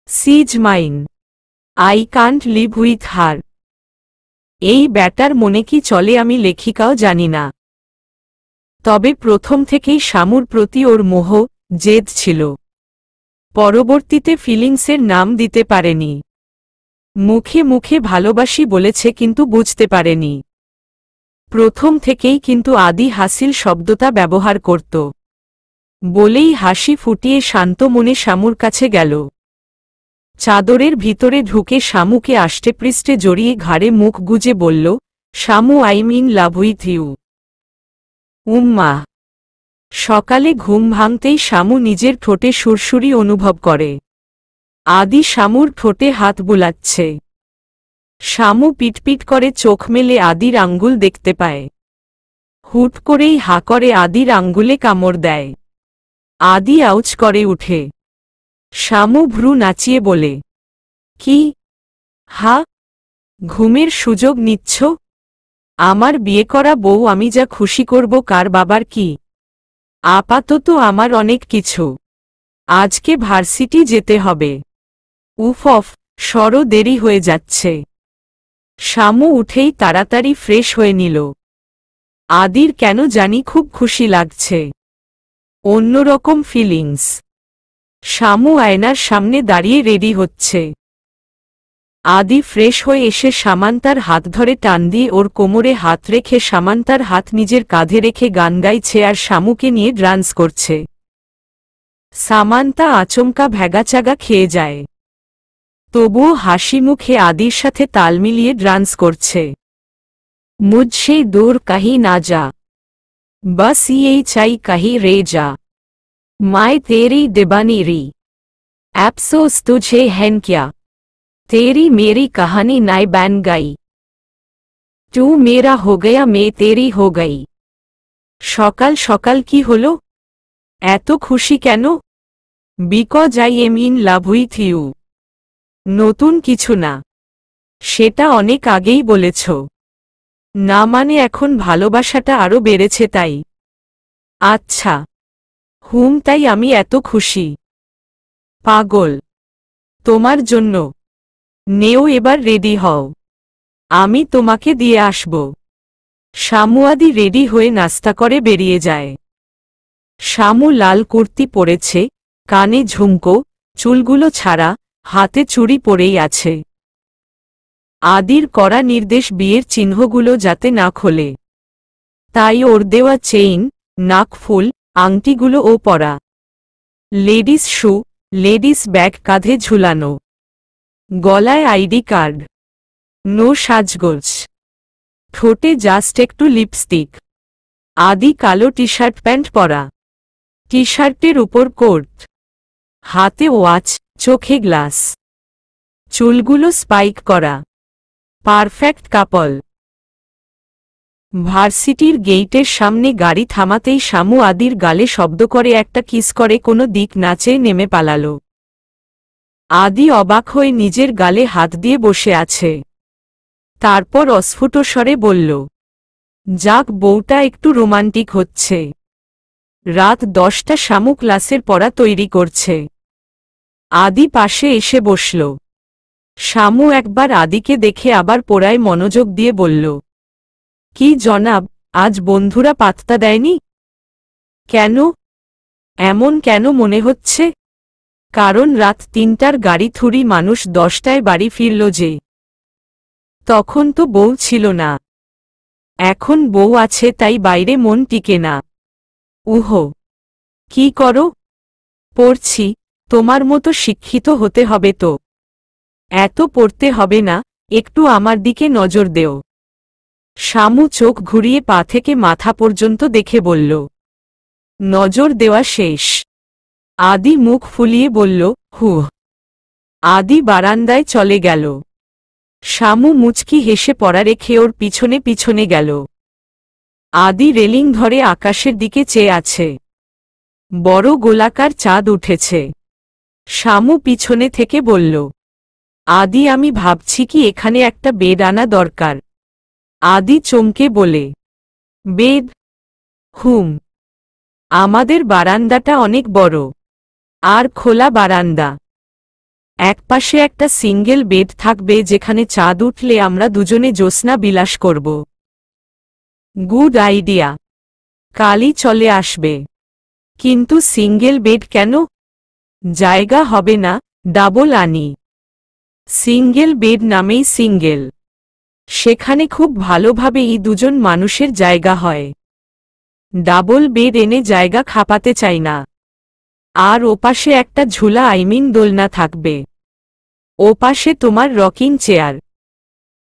S1: She is mine. I can't live with her. এই ব্যাটার মনে কি চলে আমি লেখিকাও জানি না। তবে প্রথম থেকেই শামুর প্রতি ওর মোহ, জেদ ছিল। পরবর্তীতে ফিলিংসের নাম দিতে পারেনি। মুখে মুখে ভালোবাসি বলেছে কিন্তু বুঝতে পারেনি। প্রথম থেকেই কিন্তু আদি হাসিল শব্দটা ব্যবহার করত। বলেই হাসি ফুটিয়ে শান্ত মনে শামুর কাছে গেল। চাদরের ভিতরে ঢুকে শামুকে আষ্টেপৃষ্ঠে জড়িয়ে ঘাড়ে মুখ গুজে বলল, Shamu I'm in love with you. উম্মা। সকালে ঘুম ভাঙতেই শামু নিজের ঠোঁটে সুরসুরি অনুভব করে। আদি শামুর ঠোঁটে হাত বুলাচ্ছে। শামু পিটপিট করে চোখ মেলে আদির আঙ্গুল দেখতে পায়। হুট করেই হা করে আদির আঙ্গুলে কামড় দেয়। আদি আউচ করে উঠে। শামু ভ্রু নাচিয়ে বলে, কি? হা? ঘুমের সুযোগ নিচ্ছ? আমার বিয়ে করা বউ আমি যা খুশি করব কার বাবার কি? আপাতত আমার অনেক কিছু। আজকে ভার্সিটি যেতে হবে। উফ অফ, সরো দেরি হয়ে যাচ্ছে। শামু উঠেই তাড়াতাড়ি ফ্রেশ হয়ে নিল। আদির কেন জানি খুব খুশি লাগছে। অন্যরকম ফিলিংস। শামু আয়নার সামনে দাঁড়িয়ে রেডি হচ্ছে। আদি ফ্রেশ হয়ে এসে সামান্তার হাত ধরে টান দিয়ে ওর কোমরে হাত রেখে সামান্তার হাত নিজের কাঁধে রেখে গান গাইছে আর শামুকে নিয়ে ডান্স করছে। সামান্তা আচমকা ভ্যাগাচাগা খেয়ে যায়। তবুও হাসি মুখে আদির সাথে তাল মিলিয়ে ডান্স করছে। মুঝসে দূর কাহি না যা, বস এই চাই কাহি রে যা, মায় তেরি দিবানি রি, अफसोस तुझे है क्या, तेरी मेरी कहानी नाय बैन गई, तू मेरा हो गया मैं तेरी हो गई। সকাল সকাল কি হলো? এত খুশি কেন? Because I am in love with you. নতুন কিছু না, সেটা অনেক আগেই বলেছ। না মানে এখন ভালোবাসাটা আরো বেড়েছে তাই। আচ্ছা। তাই আমি এত খুশি। পাগল। তোমার জন্য। নেও এবার রেডি হও। আমি তোমাকে দিয়ে আসব। শামুয়াদি রেডি হয়ে নাস্তা করে বেরিয়ে যায়। শামু লাল কুর্তি পরেছে, কানে ঝুমকো, চুলগুলো ছাড়া, হাতে চুড়ি পরেই আছে। আদির কড়া নির্দেশ বিয়ের চিহ্নগুলো যাতে না খোলে। তাই ওর দেওয়া চেইন, নাকফুল, আংটিগুলো ও পরা। লেডিস শু, লেডিস ব্যাগ কাঁধে ঝুলানো, গলায় আইডি কার্ড, নো সাজগোজ, ঠোঁটে জাস্ট একটু লিপস্টিক। আদি কালো টি শার্ট প্যান্ট পরা, টি শার্টের উপর কোট, হাতে ওয়াচ, চোখে গ্লাস, চুলগুলো স্পাইক করা, পারফেক্ট কাপল। ভার্সিটির গেইটের সামনে গাড়ি থামাতেই শামু আদির গালে শব্দ করে একটা কিস করে কোনো দিক না চেয়ে নেমে পালালো। আদি অবাক হয়ে নিজের গালে হাত দিয়ে বসে আছে। তারপর অস্ফুট স্বরে বলল, যাক বউটা একটু রোমান্টিক হচ্ছে। রাত 10টা, শামু ক্লাসের পড়া তৈরি করছে। আদি পাশে এসে বসল। শামু একবার আদিকে দেখে আবার পড়ায় মনোযোগ দিয়ে বলল, কি জনাব, আজ বন্ধুরা পাত্তা দেয়নি? কেন? এমন কেন মনে হচ্ছে? কারণ রাত 3টার গাড়ি থুরি মানুষ 10টায় বাড়ি ফিরল যে। তখন তো বউ ছিল না। এখন বউ আছে তাই বাইরে মন টিকে না। উহো, কি করো? পড়ছি। তোমার মতো শিক্ষিত হতে হবে তো। এত পড়তে হবে না, একটু আমার দিকে নজর দেও। শামু চোখ ঘুরিয়ে পা থেকে মাথা পর্যন্ত দেখে বলল, নজর দেওয়া শেষ। আদি মুখ ফুলিয়ে বলল, হুহ। আদি বারান্দায় চলে গেল। শামু মুচকি হেসে পড়া রেখে ওর পিছনে পিছনে গেল। আদি রেলিং ধরে আকাশের দিকে চেয়ে আছে। বড় গোলাকার চাঁদ উঠেছে। শামু পিছনে থেকে বলল, আদি আমি ভাবছি কি এখানে একটা বেড আনা দরকার। আদি চমকে বলে, বেড? হুম। আমাদের বারান্দাটা অনেক বড়। আর খোলা বারান্দা। একপাশে একটা সিঙ্গেল বেড থাকবে যেখানে চাঁদ উঠলে আমরা দুজনে জ্যোৎস্না বিলাস করব। Good idea. কালই চলে আসবে। কিন্তু সিঙ্গেল বেড কেন? জায়গা হবে না, ডাবল আনি। সিঙ্গেল বেড নামেই সিঙ্গেল। সেখানে খুব ভালোভাবেই দুজন মানুষের জায়গা হয়। ডাবল বেড এনে জায়গা খাপাতে চাই না। আর ওপাশে একটা ঝুলা দোলনা থাকবে। ওপাশে তোমার রকিং চেয়ার।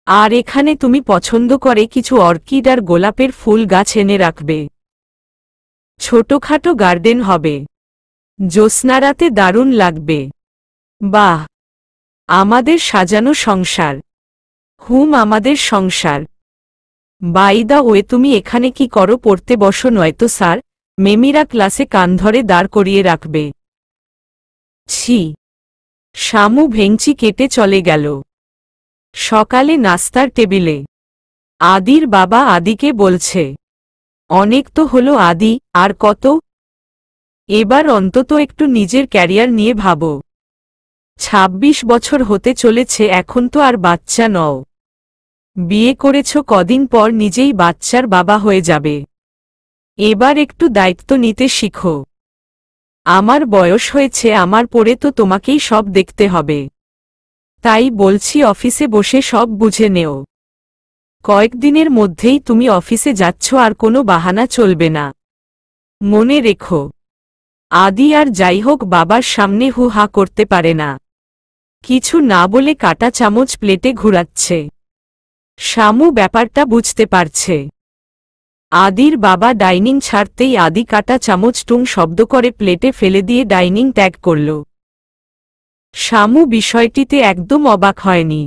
S1: আর এখানে তুমি পছন্দ করে কিছু অর্কিড আর গোলাপের ফুল গাছ এনে রাখবে। ছোটখাটো গার্ডেন হবে। জ্যোৎস্নারাতে দারুণ লাগবে। বাহ, আমাদের সাজানো সংসার। হুম, আমাদের সংসার। বাই দা ওয়ে, তুমি এখানে কি করো? পড়তে বসো নয়তো স্যার মেমিরা ক্লাসে কান ধরে দাঁড় করিয়ে রাখবে। ছি। শামু ভেঙচি কেটে চলে গেল। সকালে নাস্তার টেবিলে আদির বাবা আদিকে বলছে, অনেক তো হলো আদি, আর কত? এবার অন্তত একটু নিজের ক্যারিয়ার নিয়ে ভাবো। 26 বছর হতে চলেছে, এখন তো আর বাচ্চা নও। বিয়ে করেছ কদিন পর নিজেই বাচ্চার বাবা হয়ে যাবে। এবার একটু দায়িত্ব নিতে শিখো। আমার বয়স হয়েছে, আমার পরে তো তোমাকেই সব দেখতে হবে। তাই বলছি অফিসে বসে সব বুঝে নেও। কয়েকদিনের মধ্যেই তুমি অফিসে যাচ্ছ, আর কোনো বাহানা চলবে না। মনে রেখো। আদি আর যাই হোক বাবার সামনে হু হা করতে পারে না। কিছু না বলে কাটা চামচ প্লেটে ঘুরাচ্ছে। শামু ব্যাপারটা বুঝতে পারছে। আদির বাবা ডাইনিং ছাড়তেই আদি কাটা চামচ টুং শব্দ করে প্লেটে ফেলে দিয়ে ডাইনিং ত্যাগ করল। শামু বিষয়টিতে একদম অবাক হয়নি।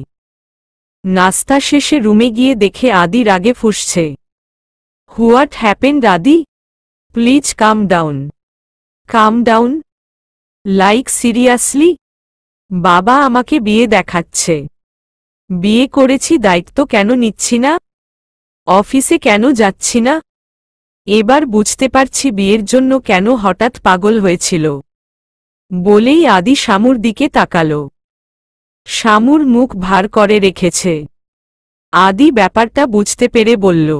S1: নাস্তা শেষে রুমে গিয়ে দেখে আদি রাগে ফুঁসছে। What happened Adi? Please calm down. Calm down? Like seriously? বাবা আমাকে বিয়ে দেখাচ্ছে। বিয়ে করেছি, দায়িত্ব কেন নিচ্ছি না? অফিসে কেন যাচ্ছি না? এবার বুঝতে পারছি বিয়ের জন্য কেন হঠাৎ পাগল হয়েছিল। বলেই আদি শামুর দিকে তাকাল। শামুর মুখ ভার করে রেখেছে। আদি ব্যাপারটা বুঝতে পেরে বলল,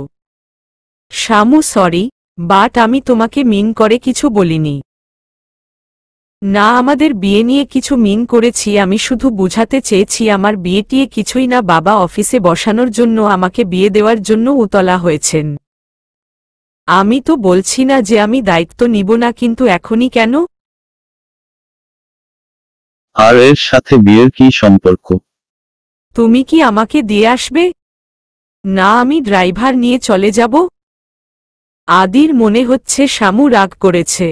S1: শামু সরি, বাট আমি তোমাকে মিন করে কিছু বলিনি। না, আমাদের বিয়ে নিয়ে কিছু মিন করেছি, আমি শুধু বুঝাতে চেয়েছি আমার বিয়ে টিয়ে কিছুই না। বাবা অফিসে বসানোর জন্য আমাকে বিয়ে দেওয়ার জন্য উতলা হয়েছেন। আমি তো বলছি না যে আমি দায়িত্ব নিব না, কিন্তু এখনই কেন?
S2: আর এর সাথে বিয়ের কি সম্পর্ক?
S1: তুমি কি আমাকে দিয়ে আসবে? না, আমি ড্রাইভার নিয়ে চলে যাব। আদির মনে হচ্ছে শামু রাগ করেছে।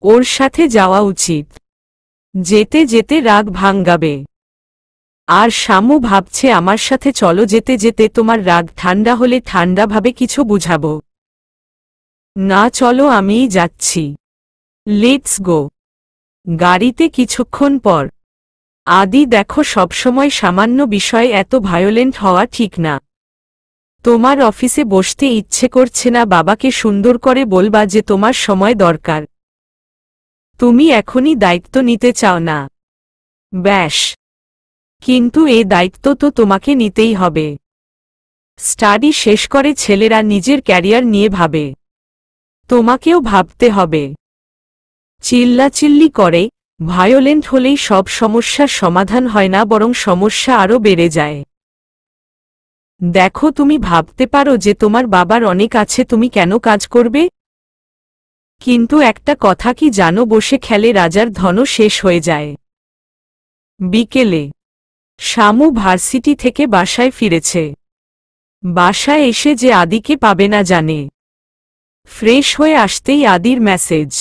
S1: ওর সাথে যাওয়া উচিত। যেতে যেতে রাগ ভাঙ্গাবে। আর শামু ভাবছে আমার সাথে চলো, যেতে যেতে তোমার রাগ ঠান্ডা হলে ঠান্ডাভাবে কিছু বুঝাবো। না, চলো, আমিই যাচ্ছি। Let's go. গাড়িতে কিছুক্ষণ পর। আদি, দেখো, সবসময় সামান্য বিষয়ে এত ভায়োলেন্ট হওয়া ঠিক না। তোমার অফিসে বসতে ইচ্ছে করছে না, বাবাকে সুন্দর করে বলবা যে তোমার সময় দরকার। তুমি এখনই দায়িত্ব নিতে চাও না। ব্যাস। কিন্তু এ দায়িত্ব তো তোমাকে নিতেই হবে। স্টাডি শেষ করে ছেলেরা নিজের ক্যারিয়ার নিয়ে ভাবে। তোমাকেও ভাবতে হবে। চিল্লাচিল্লি করে, ভায়োলেন্ট হলেই সব সমস্যার সমাধান হয় না, বরং সমস্যা আরও বেড়ে যায়। দেখো, তুমি ভাবতে পারো যে তোমার বাবার অনেক আছে, তুমি কেন কাজ করবে? কিন্তু একটা কথা কি জানো, বসে খেলে রাজার ধনও শেষ হয়ে যায়। বিকেলে শামু ভার্সিটি থেকে বাসায় ফিরেছে। বাসায় এসে যে আদিকে পাবে না জানে। ফ্রেশ হয়ে আসতেই আদির মেসেজ।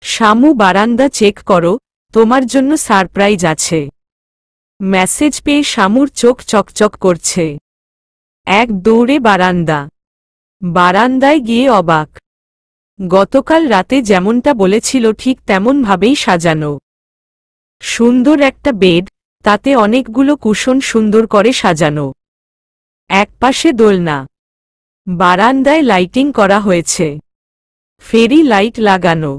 S1: শামু, বারান্দা চেক করো, তোমার জন্য সারপ্রাইজ আছে। মেসেজ পেয়ে শামুর চোখ চকচক করছে। এক দৌড়ে বারান্দায় গিয়ে অবাক। গতকাল রাতে যেমনটা বলেছিল ঠিক তেমনভাবেই সাজানো। সুন্দর একটা বেড, তাতে অনেকগুলো কুশন সুন্দর করে সাজানো। একপাশে দোলনা। বারান্দায় লাইটিং করা হয়েছে। ফেরি লাইট লাগানো।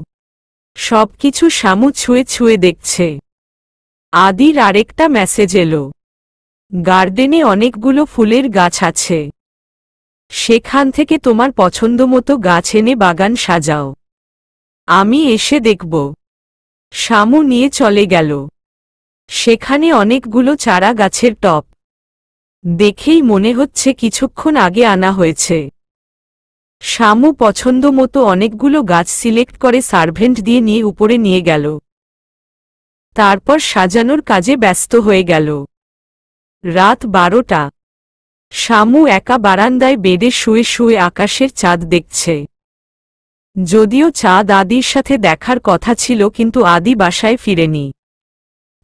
S1: সবকিছু শামু ছুঁয়ে ছুঁয়ে দেখছে। আদির আরেকটা মেসেজ এলো। গার্ডেনে অনেকগুলো ফুলের গাছ আছে। সেখান থেকে তোমার পছন্দমতো গাছ এনে বাগান সাজাও। আমি এসে দেখব। শামু নিয়ে চলে গেল। সেখানে অনেকগুলো চারা গাছের টব। দেখেই মনে হচ্ছে কিছুক্ষণ আগে আনা হয়েছে। শামু পছন্দমতো অনেকগুলো গাছ সিলেক্ট করে সার্ভেন্ট দিয়ে নিয়ে উপরে নিয়ে গেল। তারপর সাজানোর কাজে ব্যস্ত হয়ে গেল। রাত 12টা। শামু একা বারান্দায় বেডে শুয়ে শুয়ে আকাশের চাঁদ দেখছে। যদিও চাঁদ আদির সাথে দেখার কথা ছিল, কিন্তু আদি বাসায় ফিরেনি।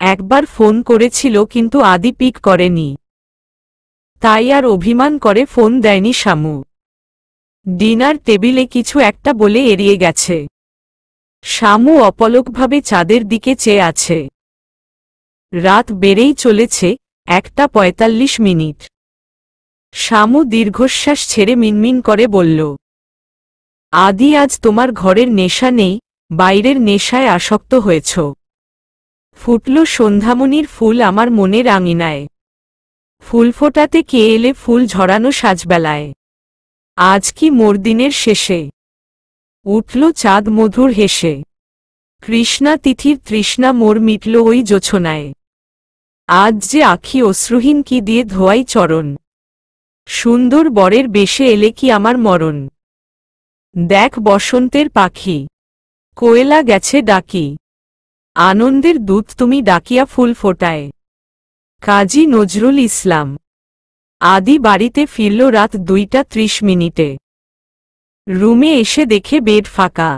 S1: একবার ফোন করেছিল, কিন্তু আদি পিক করেনি। তাই আর অভিমান করে ফোন দেয়নি শামু। ডিনার টেবিলে কিছু একটা বলে এড়িয়ে গেছে। শামু অপলকভাবে চাঁদের দিকে চেয়ে আছে। রাত বেড়েই চলেছে। 1:45। শামু দীর্ঘশ্বাস ছেড়ে মিনমিন করে বলল, আদি, আজ তোমার ঘরের নেশা নেই, বাইরের নেশায় আসক্ত হয়েছ। ফুটল সন্ধ্যামণির ফুল আমার মনের আঙিনায়। ফুল ফোটাতে কে এলে ফুল ঝরানো সাজবেলায়। আজ কি মোর দিনের শেষে। উঠল চাঁদ মধুর হেসে। কৃষ্ণা তিথির তৃষ্ণা মোর মিটল ওই জোছনায়। আজ যে আখি অশ্রুহীন, কি দিয়ে ধোয়াই চরণ। সুন্দর বরের বেশে এলে কি আমার মরণ। দেখ বসন্তের পাখি, কোয়েলা গেছে ডাকি। আনন্দের দূত তুমি ডাকিয়া ফুল ফোটায়। কাজী নজরুল ইসলাম। আদি বাড়িতে ফিরল রাত 2:30। রুমে এসে দেখে বেড ফাঁকা।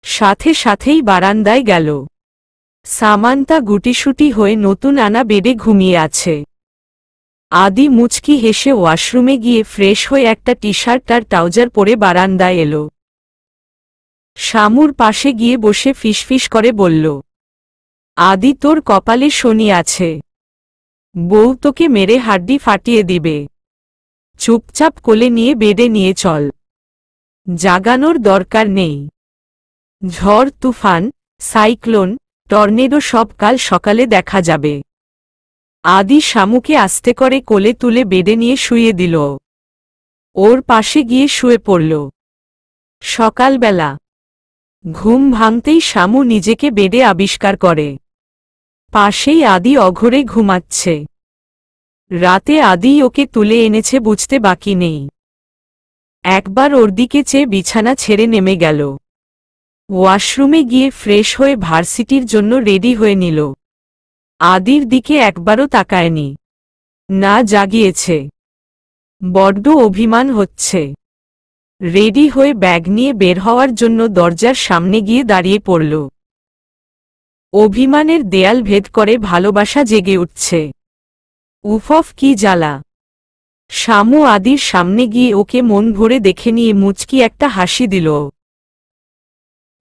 S1: সাথে সাথেই বারান্দায় গেল। সামান্তা গুটিসুটি হয়ে নতুন আনা বেডে ঘুমিয়ে আছে। আদি মুচকি হেসে ওয়াশরুমে গিয়ে ফ্রেশ হয়ে একটা টি শার্ট আর ট্রাউজার পরে বারান্দায় এলো। শামুর পাশে গিয়ে বসে ফিসফিস করে বলল, আদি, তোর কপালে শনি আছে। বউ তোকে মেরে হাড্ডি ফাটিয়ে দিবে। চুপচাপ কোলে নিয়ে বেডে নিয়ে চল। জাগানোর দরকার নেই। ঝড় তুফান, সাইক্লোন, টর্নেডো সব কাল সকালে দেখা যাবে। আদি শামুকে আস্তে করে কোলে তুলে বেডে নিয়ে শুইয়ে দিল। ওর পাশে গিয়ে শুয়ে পড়ল। সকালবেলা ঘুম ভাঙতেই শামু নিজেকে বেডে আবিষ্কার করে। পাশেই আদি অঘরে ঘুমাচ্ছে। রাতে আদি ওকে তুলে এনেছে বুঝতে বাকি নেই। একবার ওর দিকে চেয়ে বিছানা ছেড়ে নেমে গেল। ওয়াশরুমে গিয়ে ফ্রেশ হয়ে ভার্সিটির জন্য রেডি হয়ে নিল। আদির দিকে একবারও তাকায়নি। না জাগিয়েছে। বড্ড অভিমান হচ্ছে। রেডি হয়ে ব্যাগ নিয়ে বের হওয়ার জন্য দরজার সামনে গিয়ে দাঁড়িয়ে পড়ল। অভিমানের দেয়াল ভেদ করে ভালোবাসা জেগে উঠছে। উফফ কি জ্বালা। শামু আদির সামনে গিয়ে ওকে মন ভরে দেখে নিয়ে মুচকি একটা হাসি দিল।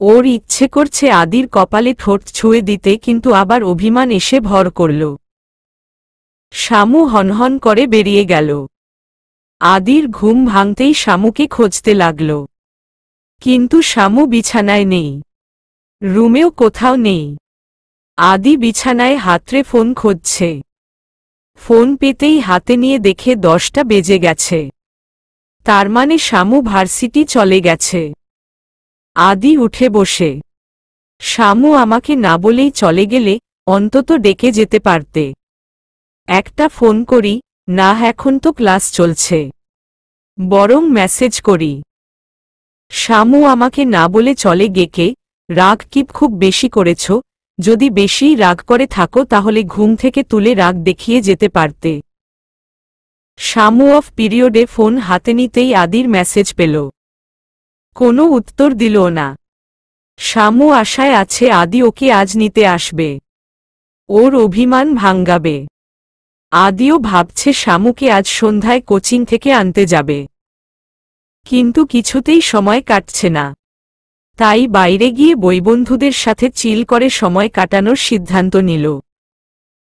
S1: ওর ইচ্ছে করছে আদির কপালে ঠোঁট ছুঁয়ে দিতে, কিন্তু আবার অভিমান এসে ভর করল। শামু হনহন করে বেরিয়ে গেল। আদির ঘুম ভাঙতেই শামুকে খুঁজতে লাগল। কিন্তু শামু বিছানায় নেই। রুমেও কোথাও নেই। আদি বিছানায় হাতড়ে ফোন খুঁজছে। ফোন পেতেই হাতে নিয়ে দেখে 10টা বেজে গেছে। তার মানে শামু ভার্সিটি চলে গেছে। আদি উঠে বসে। শামু আমাকে না বলেই চলে গেলে অন্তত ডেকে যেতে পারতে। একটা ফোন করি, না এখন তো ক্লাস চলছে। বরং মেসেজ করি। শামু আমাকে না বলে চলে গেকে, রাগ কি খুব বেশি করেছ? যদি বেশিই রাগ করে থাকো তাহলে ঘুম থেকে তুলে রাগ দেখিয়ে যেতে পারতে। শামু অফ পিরিয়ডে ফোন হাতে নিতেই আদির মেসেজ পেল। কোনো উত্তর দিল না। শামু আশায় আছে আদি ওকে আজ নিতে আসবে, ওর অভিমান ভাঙ্গাবে। আদিও ভাবছে শামুকে আজ সন্ধ্যায় কোচিং থেকে আনতে যাবে। কিন্তু কিছুতেই সময় কাটছে না। তাই বাইরে গিয়ে বইবন্ধুদের সাথে চিল করে সময় কাটানোর সিদ্ধান্ত নিল।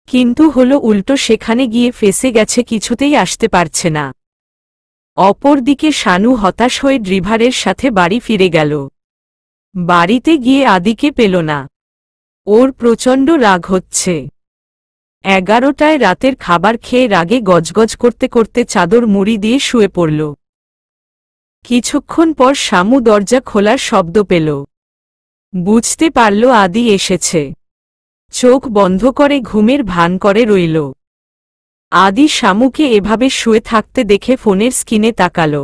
S1: কিন্তু হলো উল্টো, সেখানে গিয়ে ফেসে গেছে, কিছুতেই আসতে পারছে না। অপরদিকে শানু হতাশ হয়ে ড্রাইভারের সাথে বাড়ি ফিরে গেল। বাড়িতে গিয়ে আদিকে পেল না। ওর প্রচণ্ড রাগ হচ্ছে। 11টায় রাতের খাবার খেয়ে রাগে গজগজ করতে করতে চাদর মুড়ি দিয়ে শুয়ে পড়ল। কিছুক্ষণ পর শামু দরজা খোলার শব্দ পেল। বুঝতে পারল আদি এসেছে। চোখ বন্ধ করে ঘুমের ভান করে রইল। আদি শামুকে এভাবে শুয়ে থাকতে দেখে ফোনের স্ক্রিনে তাকাল।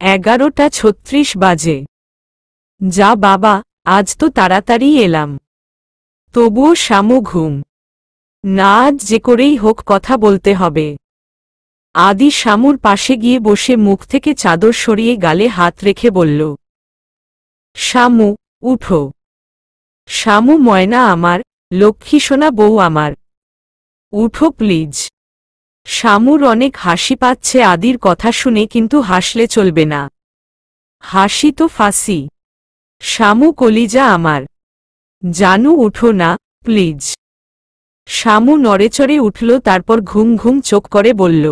S1: 11:36 বাজে। যা বাবা, আজ তো তাড়াতাড়ি এলাম। তবুও শামু ঘুম। না, আজ যে করেই হোক কথা বলতে হবে। আদি শামুর পাশে গিয়ে বসে মুখ থেকে চাদর সরিয়ে গালে হাত রেখে বলল, শামু, উঠো। শামু, ময়না আমার, লক্ষ্মীসোনা বউ আমার, উঠো প্লিজ। শামুর অনেক হাসি পাচ্ছে আদির কথা শুনে, কিন্তু হাসলে চলবে না। হাসি তো ফাঁসি। শামু কলিজা আমার, জানু উঠো না প্লিজ। শামু নড়েচড়ে উঠল, তারপর ঘুম ঘুম চোখ করে বলল,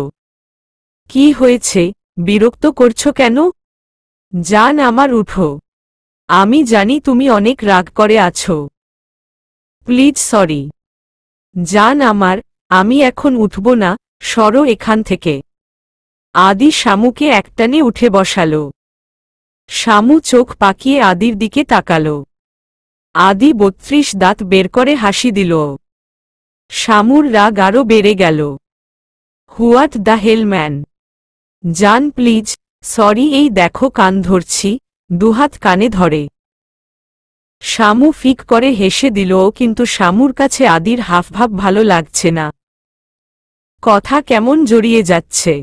S1: কি হয়েছে, বিরক্ত করছো কেন? জান আমার, উঠো। আমি জানি তুমি অনেক রাগ করে আছো। Please sorry. জান আমার, আমি এখন উঠব না, সরো এখান থেকে। আদি শামুকে একটানে উঠে বসাল। শামু চোখ পাকিয়ে আদির দিকে তাকাল। আদি 32 দাঁত বের করে হাসি দিল। শামুর রাগ আরও বেড়ে গেল। What the hell man. জান প্লিজ, সরি। এই দেখো কান ধরছি। দুহাত কানে ধরে। শামু ফিক করে হেসে দিল, কিন্তু শামুর কাছে আদির হাবভাব ভালো লাগছে না। কথা কেমন জড়িয়ে যাচ্ছে।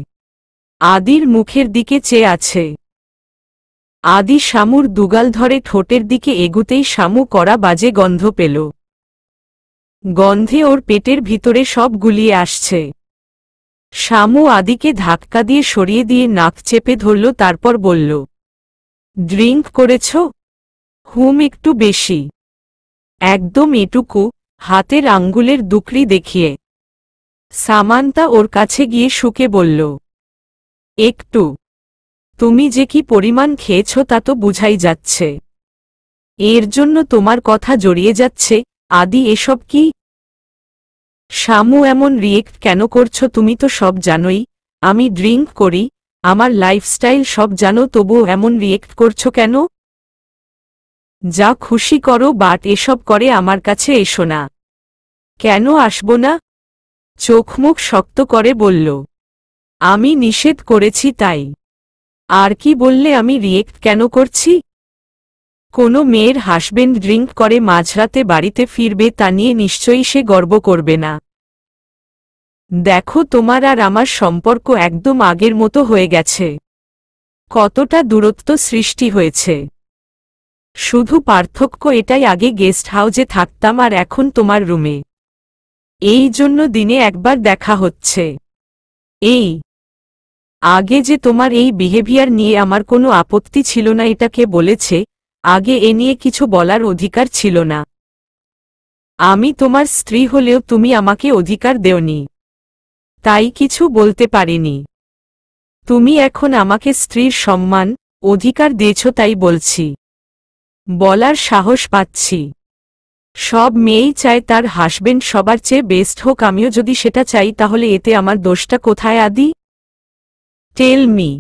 S1: আদির মুখের দিকে চেয়ে আছে। আদি শামুর দুগাল ধরে ঠোঁটের দিকে এগুতেই শামু কড়া বাজে গন্ধ পেল। গন্ধে ওর পেটের ভিতরে সব গুলিয়ে আসছে। শামু আদিকে ধাক্কা দিয়ে সরিয়ে দিয়ে নাক চেপে ধরল, তারপর বলল, ড্রিঙ্ক করেছ? হুম, একটু বেশি। একদম এটুকু, হাতের আঙ্গুলের দুকড়ি দেখিয়ে। সামান্তা ওর কাছে গিয়ে শুকে বলল, একটু? তুমি যে কি পরিমাণ খেয়েছ তা তো বুঝাই যাচ্ছে। এর জন্য তোমার কথা জড়িয়ে যাচ্ছে। আদি, এসব কি? শামু, এমন রিয়েক্ট কেন করছো? তুমি তো সব জানোই আমি ড্রিঙ্ক করি, আমার লাইফস্টাইল সব জানো, তবুও এমন রিয়েক্ট করছো কেন? যা খুশি করো, বাট এসব করে আমার কাছে এসো না। কেন আসবো না? চোখ মুখ শক্ত করে বলল, আমি নিষেধ করেছি তাই। আর কি বললে আমি রিয়েক্ট কেন করছি? কোনো মেয়ের হাসবেন্ড ড্রিঙ্ক করে মাঝরাতে বাড়িতে ফিরবে তা নিয়ে নিশ্চয়ই সে গর্ব করবে না। দেখো তোমার আর আমার সম্পর্ক একদম আগের মতো হয়ে গেছে। কতটা দূরত্ব সৃষ্টি হয়েছে। শুধু পার্থক্য এটাই, আগে গেস্ট হাউসে থাকতাম আর এখন তোমার রুমে। এই জন্য দিনে একবার দেখা হচ্ছে। এই আগে যে তোমার এই বিহেভিয়ার নিয়ে আমার কোনো আপত্তি ছিল না, এটা কে বলেছে? আগে এ নিয়ে কিছু বলার অধিকার ছিল না। আমি তোমার স্ত্রী হলেও তুমি আমাকে অধিকার দেওনি, তাই কিছু বলতে পারিনি। তুমি এখন আমাকে স্ত্রীর সম্মান, অধিকার দিয়েছ, তাই বলছি, বলার সাহস পাচ্ছি। সব মেয়েই চায় তার হাসবেন্ড সবার চেয়ে বেস্ট হোক, আমিও যদি সেটা চাই তাহলে এতে আমার দোষটা কোথায় আদি? Tell me.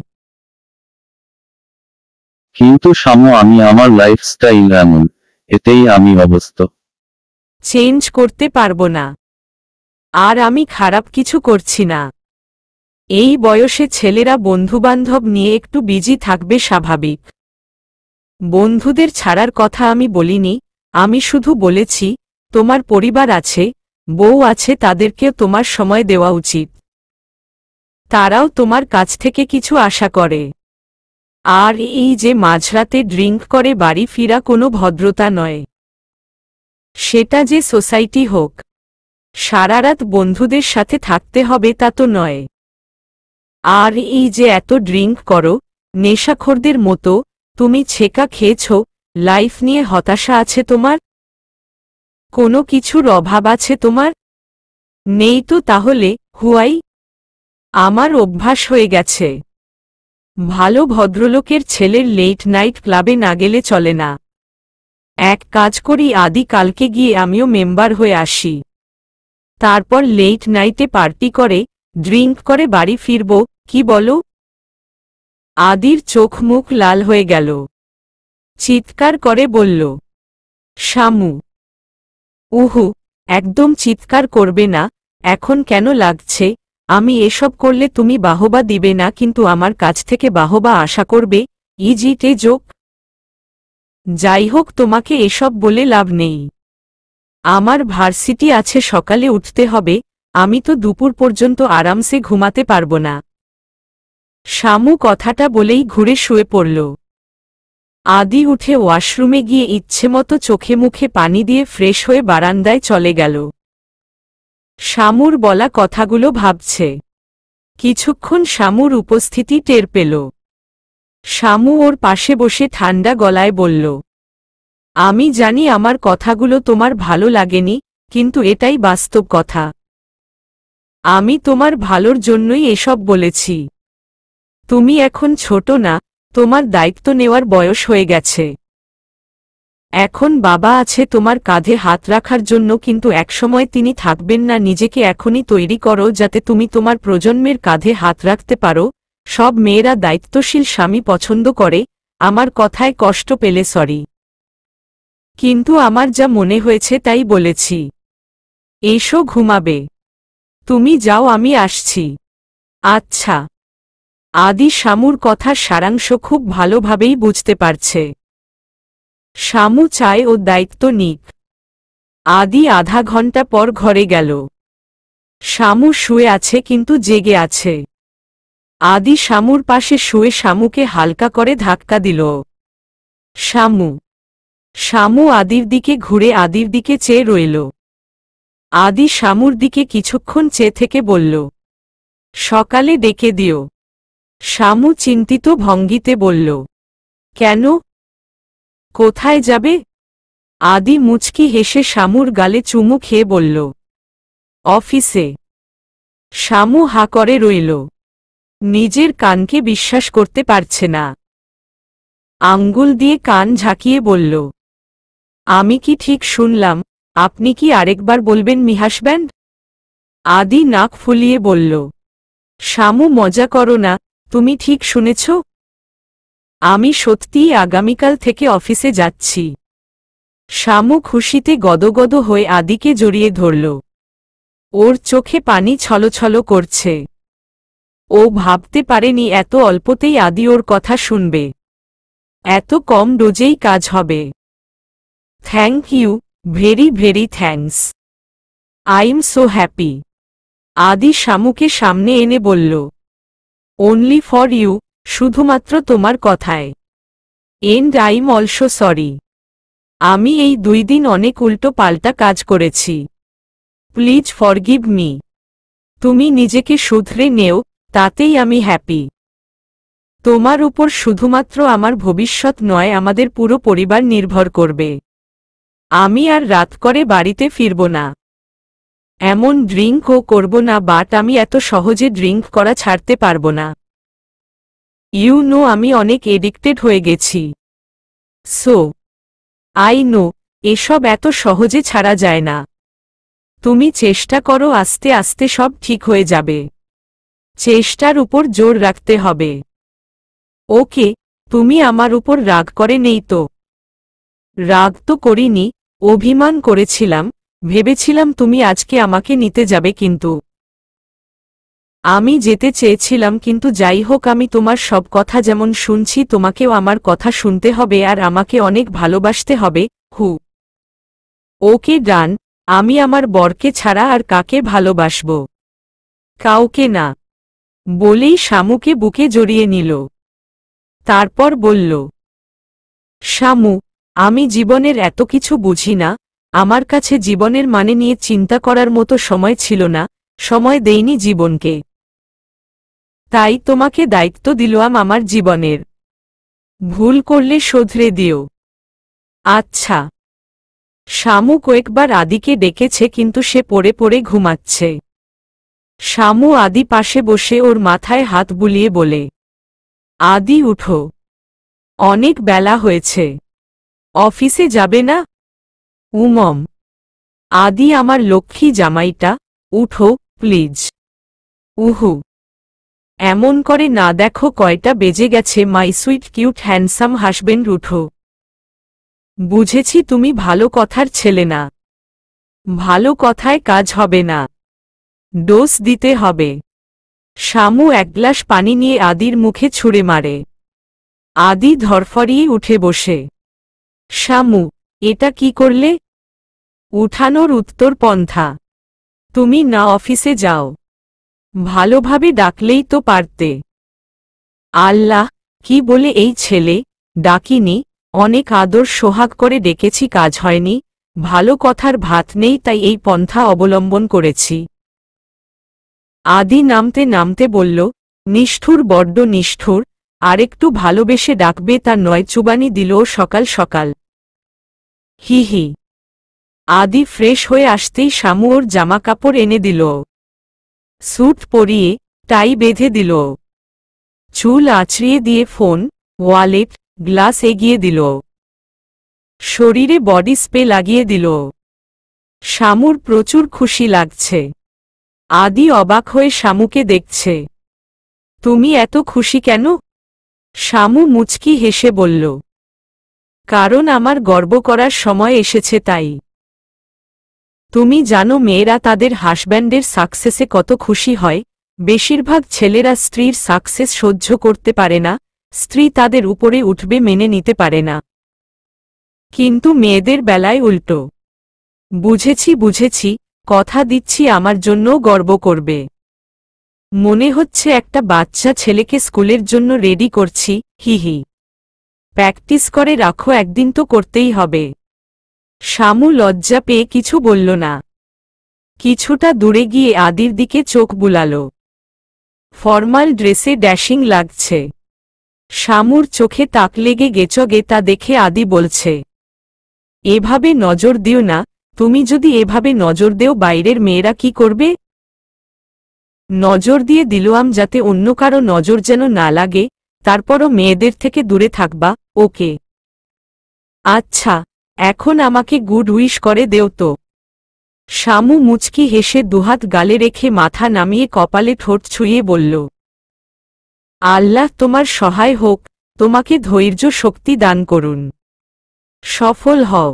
S2: কিন্তু শামু, আমি আমার লাইফস্টাইল এমন, এতেই আমি অভ্যস্ত।
S1: চেঞ্জ করতে পারবো না। আর আমি খারাপ কিছু করছি না। এই বয়সে ছেলেরা বন্ধুবান্ধব নিয়ে একটু বিজি থাকবে, স্বাভাবিক। বন্ধুদের ছাড়ার কথা আমি বলিনি, আমি শুধু বলেছি তোমার পরিবার আছে, বউ আছে, তাদেরকেও তোমার সময় দেওয়া উচিত। তারাও তোমার কাছ থেকে কিছু আশা করে। আর এই যে মাঝরাতে ড্রিঙ্ক করে বাড়ি ফিরা কোনো ভদ্রতা নয়। সেটা যে সোসাইটি হোক, সারারাত বন্ধুদের সাথে থাকতে হবে তা তো নয়। আর এই যে এত ড্রিঙ্ক করো নেশাখোরদের মতো, তুমি ছেকা খেয়েছ, লাইফ নিয়ে হতাশা আছে তোমার? কোনো কিছুর অভাব আছে তোমার? নেই তো তাহলে হুয়াই? আমার অভ্যাস হয়ে গেছে। ভালো ভদ্রলোকের ছেলের লেট নাইট ক্লাবে না গেলে চলে না। এক কাজ করি, আদি কালকে গিয়ে আমিও মেম্বার হয়ে আসি। তারপর লেট নাইটে পার্টি করে ড্রিঙ্ক করে বাড়ি ফিরব, কি বলো? আদির চোখ মুখ লাল হয়ে গেল। চিৎকার করে বলল, শামু। উহু, একদম চিৎকার করবে না। এখন কেন লাগছে? আমি এসব করলে তুমি বাহবা দিবে না, কিন্তু আমার কাছ থেকে বাহবা আশা করবে? ইজিটে জোক। যাই হোক, তোমাকে এসব বলে লাভ নেই। আমার ভার্সিটি আছে, সকালে উঠতে হবে, আমি তো দুপুর পর্যন্ত আরামসে ঘুমাতে পারবো না। শামু কথাটা বলেই ঘুরে শুয়ে পড়ল। আদি উঠে ওয়াশরুমে গিয়ে ইচ্ছেমতো চোখে মুখে পানি দিয়ে ফ্রেশ হয়ে বারান্দায় চলে গেল। শামুর বলা কথাগুলো ভাবছে। কিছুক্ষণ শামুর উপস্থিতি টের পেল। শামু ওর পাশে বসে ঠান্ডা গলায় বলল, আমি জানি আমার কথাগুলো তোমার ভালো লাগেনি, কিন্তু এটাই বাস্তব কথা। আমি তোমার ভালোর জন্যই এসব বলেছি। তুমি এখন ছোট না, তোমার দায়িত্ব নেওয়ার বয়স হয়ে গেছে। এখন বাবা আছে তোমার কাঁধে হাত রাখার জন্য, কিন্তু একসময় তিনি থাকবেন না। নিজেকে এখনই তৈরি করো যাতে তুমি তোমার প্রজন্মের কাঁধে হাত রাখতে পারো। সব মেয়েরা দায়িত্বশীল স্বামী পছন্দ করে। আমার কথায় কষ্ট পেলে সরি, কিন্তু আমার যা মনে হয়েছে তাই বলেছি। এসো ঘুমাবে। তুমি যাও, আমি আসছি। আচ্ছা। আদি শামুর কথার সারাংশ খুব ভালোভাবেই বুঝতে পারছে। শামু চায় ও দায়িত্ব নিক। আদি আধা ঘন্টা পর ঘরে গেল। শামু শুয়ে আছে, কিন্তু জেগে আছে। আদি শামুর পাশে শুয়ে শামুকে হালকা করে ধাক্কা দিল। শামু। শামু আদির দিকে ঘুরে আদির দিকে চেয়ে রইল। আদি শামুর দিকে কিছুক্ষণ চেয়ে থেকে বলল, সকালে ডেকে দিও। শামু চিন্তিত ভঙ্গিতে বলল, কেন? কোথায় যাবে? আদি মুচকি হেসে শামুর গালে চুমু খেয়ে বলল, অফিসে। শামু হা করে রইল। নিজের কানকে বিশ্বাস করতে পারছে না। আঙ্গুল দিয়ে কান ঝাঁকিয়ে বলল, আমি কি ঠিক শুনলাম? আপনি কি আরেকবার বলবেন মি হাসব্যান্ড? আদি নাক ফুলিয়ে বলল, শামু মজা করো না, তুমি ঠিক শুনেছ। আমি সত্যিই আগামীকাল থেকে অফিসে যাচ্ছি। শামু খুশিতে গদগদ হয়ে আদিকে জড়িয়ে ধরল। ওর চোখে পানি ছলছল করছে। ও ভাবতে পারেনি এত অল্পতেই আদি ওর কথা শুনবে। এত কম ডোজেই কাজ হবে। Thank you, very very thanks. I am so happy. Adi শামুকে সামনে এনে বলল, অনলি ফর ইউ, শুধুমাত্র তোমার কথায়। And I am also sorry. আমি এই 2 দিন অনেক উল্টো পাল্টা কাজ করেছি। Please forgive me. তুমি নিজেকে শুধরে নেও, তাতেই আমি হ্যাপি। তোমার উপর শুধুমাত্র আমার ভবিষ্যৎ নয়, আমাদের পুরো পরিবার নির্ভর করবে। আমি আর রাত করে বাড়িতে ফিরব না। এমন ড্রিঙ্কও করব না, বাট আমি এত সহজে ড্রিঙ্ক করা ছাড়তে পারব না। ইউ নো আমি অনেক এডিক্টেড হয়ে গেছি। সো আই নো এসব এত সহজে ছাড়া যায় না। তুমি চেষ্টা করো, আস্তে আস্তে সব ঠিক হয়ে যাবে। চেষ্টার উপর জোর রাখতে হবে। ওকে, তুমি আমার উপর রাগ করে নেই তো? রাগ তো করিনি, অভিমান করেছিলাম, ভেবেছিলাম তুমি আজকে আমাকে নিতে যাবে, কিন্তু আমি যেতে চেয়েছিলাম। কিন্তু যাই হোক, আমি তোমার সব কথা যেমন শুনছি, তোমাকেও আমার কথা শুনতে হবে আর আমাকে অনেক ভালোবাসতে হবে। হু ওকে ডান। আমি আমার বরকে ছাড়া আর কাকে ভালোবাসব? কাউকে না। বলেই শামুকে বুকে জড়িয়ে নিল। তারপর বলল, শামু, আমি জীবনের এত কিছু বুঝি না। আমার কাছে জীবনের মানে নিয়ে চিন্তা করার মতো সময় ছিল না, সময় দেইনি জীবনকে। তাই তোমাকে দায়িত্ব দিলাম আমার জীবনের। ভুল করলে শোধরে দিও। আচ্ছা। শামু কয়েকবার আদিকে ডেকেছে, কিন্তু সে পড়ে পড়ে ঘুমাচ্ছে। শামু আদি পাশে বসে ওর মাথায় হাত বুলিয়ে বলে, আদি উঠো, অনেক বেলা হয়েছে। অফিসে যাবে না? উমম। আদি আমার লক্ষ্মী জামাইটা, উঠো প্লিজ। উহু। এমন করে না দেখো কয়টা বেজে গেছে, my sweet cute handsome husband, উঠো। বুঝেছি তুমি ভালো কথার ছেলে না। ভালো কথায় কাজ হবে না, ডোজ দিতে হবে। শামু এক গ্লাস পানি নিয়ে আদির মুখে ছুঁড়ে মারে। আদি ধরফরিয়ে উঠে বসে। শামু, এটা কি করলে? উঠানোর উত্তর পন্থা। তুমি না অফিসে যাও? ভালোভাবে ডাকলেই তো পারতে। আল্লাহ, কি বলে এই ছেলে! ডাকিনি, অনেক আদর সোহাগ করে ডেকেছি, কাজ হয়নি। ভালো কথার ভাত নেই, তাই এই পন্থা অবলম্বন করেছি। আদি নামতে নামতে বলল, নিষ্ঠুর, বড্ড নিষ্ঠুর। আরেকটু ভালোবেসে ডাকবে তা নয়, চুবানি দিল সকাল সকাল। হি হি। আদি ফ্রেশ হয়ে আসতেই শামু ওর জামা কাপড় এনে দিল। স্যুট পরিয়ে টাই বেঁধে দিল। চুল আছড়িয়ে দিয়ে ফোন, ওয়ালেট, গ্লাস এগিয়ে দিল। শরীরে বডি স্প্রে লাগিয়ে দিল। শামুর প্রচুর খুশি লাগছে। আদি অবাক হয়ে শামুকে দেখছে। তুমি এত খুশি কেন? শামু মুচকি হেসে বলল, কারণ আমার গর্ব করার সময় এসেছে তাই। তুমি জানো মেয়েরা তাদের হাসব্যান্ডের সাকসেসে কত খুশি হয়? বেশিরভাগ ছেলেরা স্ত্রীর সাকসেস সহ্য করতে পারে না, স্ত্রী তাদের উপরে উঠবে মেনে নিতে পারে না। কিন্তু মেয়েদের বেলায় উল্টো। বুঝেছি বুঝেছি, কথা দিচ্ছি আমার জন্যও গর্ব করবে। মনে হচ্ছে একটা বাচ্চা ছেলেকে স্কুলের জন্য রেডি করছি। হি হি। প্র্যাকটিস করে রাখো, একদিন তো করতেই হবে। শামু লজ্জা পেয়ে কিছু বলল না। কিছুটা দূরে গিয়ে আদির দিকে চোখ বুলাল। ফরমাল ড্রেসে ড্যাশিং লাগছে। শামুর চোখে তাক লেগে গেচগে, তা দেখে আদি বলছে, এভাবে নজর দিও না। তুমি যদি এভাবে নজর দেও, বাইরের মেয়েরা কি করবে? নজর দিয়ে দিলাম যাতে অন্য কারো নজর যেন না লাগে, তারপরও মেয়েদের থেকে দূরে থাকবা, ওকে? আচ্ছা, এখন আমাকে গুড উইশ করে দেও তো। শামু মুচকি হেসে দুহাত গালে রেখে মাথা নামিয়ে কপালে ঠোঁট ছুঁয়ে বলল, আল্লাহ তোমার সহায় হোক, তোমাকে ধৈর্য শক্তি দান করুন। সফল হও।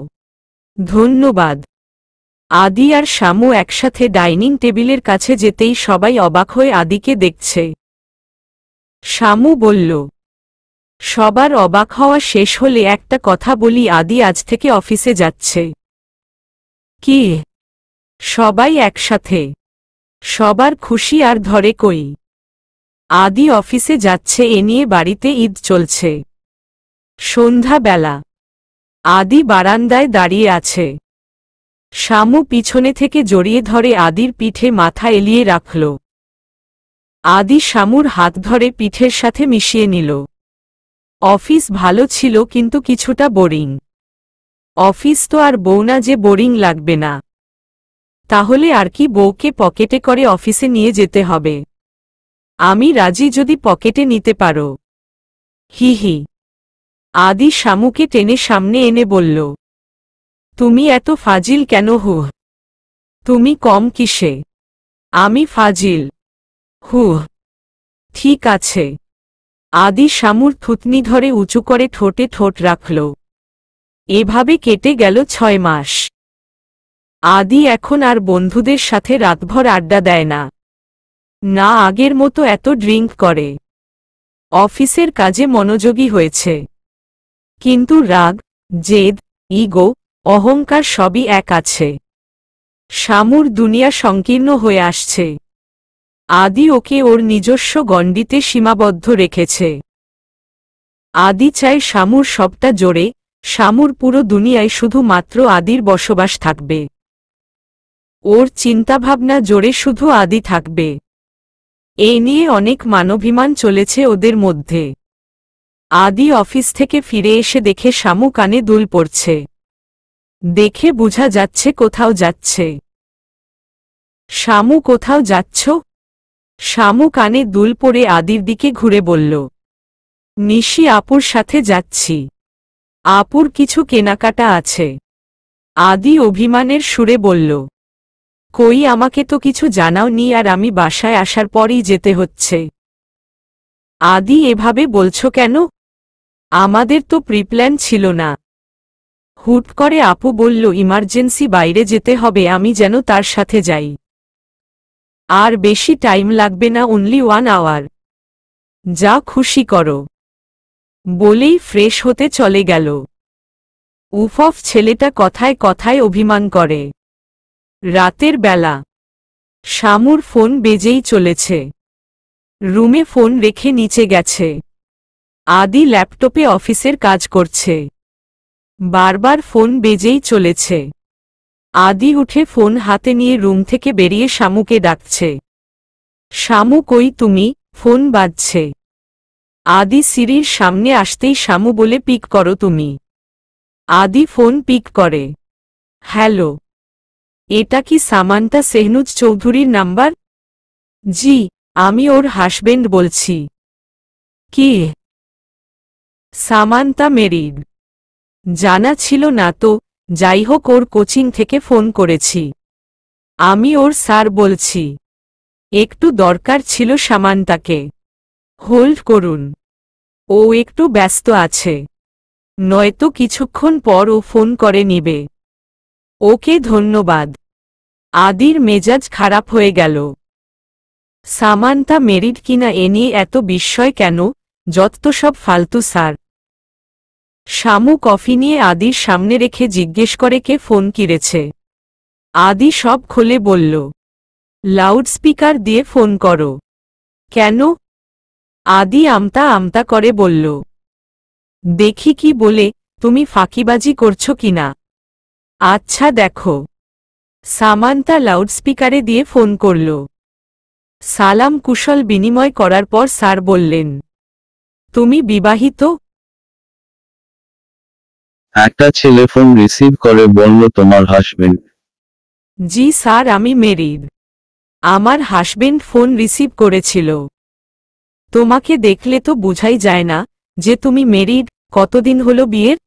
S1: ধন্যবাদ। আদি আর শামু একসাথে ডাইনিং টেবিলের কাছে যেতেই সবাই অবাক হয়ে আদিকে দেখছে। শামু বলল, সবার অবাক হওয়া শেষ হলে একটা কথা বলি, আদি আজ থেকে অফিসে যাচ্ছে। কি? সবাই একসাথে। সবার খুশি আর ধরে কই। আদি অফিসে যাচ্ছে এ নিয়ে বাড়িতে ঈদ চলছে। সন্ধ্যাবেলা আদি বারান্দায় দাঁড়িয়ে আছে। শামু পিছনে থেকে জড়িয়ে ধরে আদির পিঠে মাথা এলিয়ে রাখল। আদি শামুর হাত ধরে পিঠের সাথে মিশিয়ে নিল। অফিস ভালো ছিল কিন্তু কিছুটা বোরিং। অফিস তো আর বউ না যে বোরিং লাগবে না। তাহলে আর কি, বউকে পকেটে করে অফিসে নিয়ে যেতে হবে। আমি রাজি যদি পকেটে নিতে পারো। হি হি। আদি শামুকে টেনে সামনে এনে বলল, তুমি এত ফাজিল কেন হু? তুমি কম কিসে? আমি ফাজিল। হু। ঠিক আছে। আদি শামুর থুতনি ধরে উঁচু করে ঠোঁটে ঠোঁট রাখল। এভাবে কেটে গেল 6 মাস। আদি এখন আর বন্ধুদের সাথে রাতভর আড্ডা দেয় না। না আগের মতো এত ড্রিঙ্ক করে। অফিসের কাজে মনোযোগী হয়েছে। কিন্তু রাগ, জেদ, ইগো, অহংকার সবই এক আছে। শামুর দুনিয়া সংকীর্ণ হয়ে আসছে। আদি ওকে ওর নিজস্ব গণ্ডিতে সীমাবদ্ধ রেখেছে। আদি চায় শামুর সবটা জোরে, শামুর পুরো দুনিয়ায় শুধুমাত্র আদির বসবাস থাকবে। ওর চিন্তাভাবনা জোরে শুধু আদি থাকবে। এই নিয়ে অনেক মানবিমান চলেছে ওদের মধ্যে। আদি অফিস থেকে ফিরে এসে দেখে শামু কানে দুল পড়ছে। দেখে বোঝা যাচ্ছে কোথাও যাচ্ছে। শামু কোথাও যাচ্ছ? শামু কানে দুল পরে আদির দিকে ঘুরে বলল, নিশি আপুর সাথে যাচ্ছি। আপুর কিছু কেনাকাটা আছে। আদি অভিমানের সুরে বলল, কই, আমাকে তো কিছু জানাওনি, আর আমি বাসায় আসার পরই যেতে হচ্ছে। আদি এভাবে বলছো কেন? আমাদের তো প্রিপ্ল্যান ছিল না। হুট করে আপু বলল ইমার্জেন্সি বাইরে যেতে হবে, আমি যেন তার সাথে যাই। আর বেশি টাইম লাগবে না, অনলি 1 আওয়ার। যা খুশি করো। বলেই ফ্রেশ হতে চলে গেল। উফফ, ছেলেটা কথায় কথায় অভিমান করে। রাতের বেলা শামুর ফোন বেজেই চলেছে। রুমে ফোন রেখে নিচে গেছে। আদি ল্যাপটপে অফিসের কাজ করছে। বারবার ফোন বেজেই চলেছে। আদি উঠে ফোন হাতে নিয়ে রুম থেকে বেরিয়ে শামুকে ডাকছে। শামু কই তুমি, ফোন বাজছে। আদি সিঁড়ির সামনে আসতেই শামু বলে, পিক করো তুমি। আদি ফোন পিক করে। হ্যালো, এটা কি সামান্তা সেহনুজ চৌধুরীর নাম্বার? জি, আমি ওর হাসবেন্ড বলছি। কি? সামান্তা মেরিড? জানা ছিল না তো। যাই হোক, ওর কোচিং থেকে ফোন করেছি। আমি ওর স্যার বলছি। একটু দরকার ছিল সামান্তাকে। হোল্ড করুন, ও একটু ব্যস্ত আছে। নয়তো কিছুক্ষণ পর ও ফোন করে নিবে। ওকে, ধন্যবাদ। আদির মেজাজ খারাপ হয়ে গেল। সামান্তা মেরিড কিনা এ নিয়ে এত বিস্ময় কেন? যত সব ফালতু স্যার। শামু কফি নিয়ে আদির সামনে রেখে জিজ্ঞেস করে, কে ফোন কিরেছে? আদি সব খুলে বলল, লাউডস্পিকার দিয়ে ফোন করো। কেন? আদি আমতা আমতা করে বলল, দেখি কি বলে, তুমি ফাঁকিবাজি করছো কিনা। আচ্ছা দেখো। সামান্তা লাউডস্পিকারে দিয়ে ফোন করল। সালাম কুশল বিনিময় করার পর স্যার বললেন, তুমি বিবাহিত?
S2: একটা ছেলে ফোন রিসিভ করে বলল, তোমার হাসবেন্ড?
S1: জি স্যার, আমি মেরিড। আমার হাসবেন্ড ফোন রিসিভ করেছিল। তোমাকে দেখলে তো বুঝাই যায় না যে তুমি মেরিড। কতদিন হলো বিয়ের?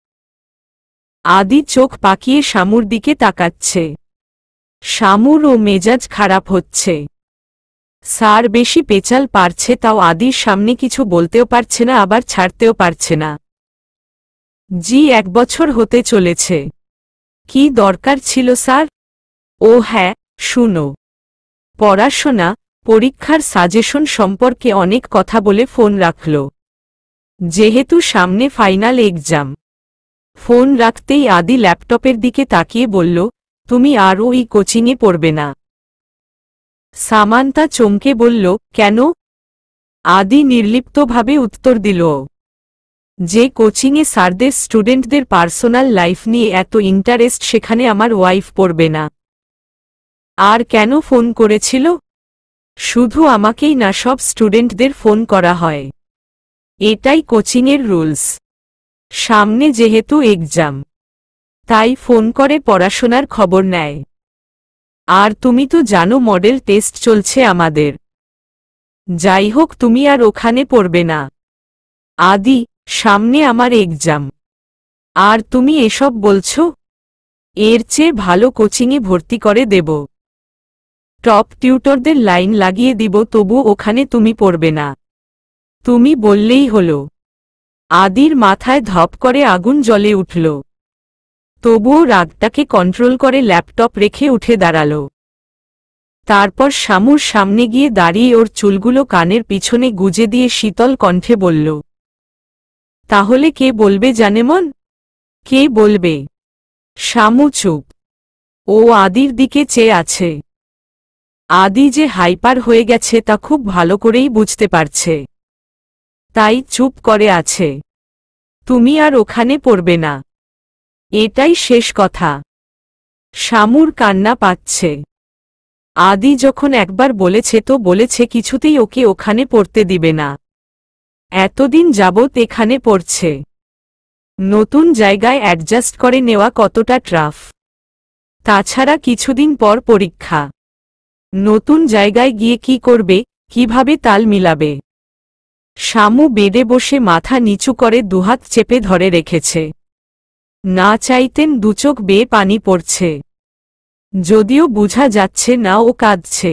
S1: আদি চোখ পাকিয়ে শামুর দিকে তাকাচ্ছে। শামুর ও মেজাজ খারাপ হচ্ছে। স্যার বেশি পেঁচাল পারছে, তাও আদির সামনে কিছু বলতেও পারছে না, আবার ছাড়তেও পারছে না। জি, 1 বছর হতে চলেছে। কি দরকার ছিল স্যার? ও হ্যাঁ, শুনো। পড়াশোনা, পরীক্ষার সাজেশন সম্পর্কে অনেক কথা বলে ফোন রাখল। যেহেতু সামনে ফাইনাল এক্সাম। ফোন রাখতেই আদি ল্যাপটপের দিকে তাকিয়ে বলল, তুমি আর ওই কোচিংয়ে পড়বে না। সামান্তা চমকে বলল, কেন? আদি নির্লিপ্তভাবে উত্তর দিল, যে কোচিংয়ে স্যারদের স্টুডেন্টদের পার্সোনাল লাইফ নিয়ে এত ইন্টারেস্ট, সেখানে আমার ওয়াইফ পড়বে না। আর কেন ফোন করেছিল? শুধু আমাকেই না, সব স্টুডেন্টদের ফোন করা হয়। এটাই কোচিংয়ের রুলস। সামনে যেহেতু এক্সাম, তাই ফোন করে পড়াশোনার খবর নেয়। আর তুমি তো জানো মডেল টেস্ট চলছে আমাদের। যাই হোক, তুমি আর ওখানে পড়বে না। আদি, সামনে আমার এক্সাম, আর তুমি এসব বলছো? এর চেয়ে ভালো কোচিংয়ে ভর্তি করে দেব। টপ টিউটরদের লাইন লাগিয়ে দিব, তবু ওখানে তুমি পড়বে না। তুমি বললেই হলো। আদির মাথায় ধপ করে আগুন জ্বলে উঠল। তবুও রাগটাকে কন্ট্রোল করে ল্যাপটপ রেখে উঠে দাঁড়াল। তারপর শামুর সামনে গিয়ে দাঁড়িয়ে ওর চুলগুলো কানের পিছনে গুজে দিয়ে শীতল কণ্ঠে বলল, তাহলে কে বলবে জানেমন? কে বলবে? শামু চুপ। ও আদির দিকে চেয়ে আছে। আদি যে হাইপার হয়ে গেছে তা খুব ভালো করেই বুঝতে পারছে, তাই চুপ করে আছে। তুমি আর ওখানে পড়বে না, এটাই শেষ কথা। শামুর কান্না পাচ্ছে। আদি যখন একবার বলেছে তো বলেছে, কিছুতেই ওকে ওখানে পড়তে দিবে না। এতদিন যাবৎ এখানে পড়ছে। নতুন জায়গায় অ্যাডজাস্ট করে নেওয়া কতটা টাফ। তাছাড়া কিছুদিন পর পরীক্ষা। নতুন জায়গায় গিয়ে কি করবে, কিভাবে তাল মিলাবে? শামু বেডে বসে মাথা নিচু করে দুহাত চেপে ধরে রেখেছে। না চাইতেন দুচোখ বেয়ে পানি পড়ছে। যদিও বোঝা যাচ্ছে না ও কাঁদছে।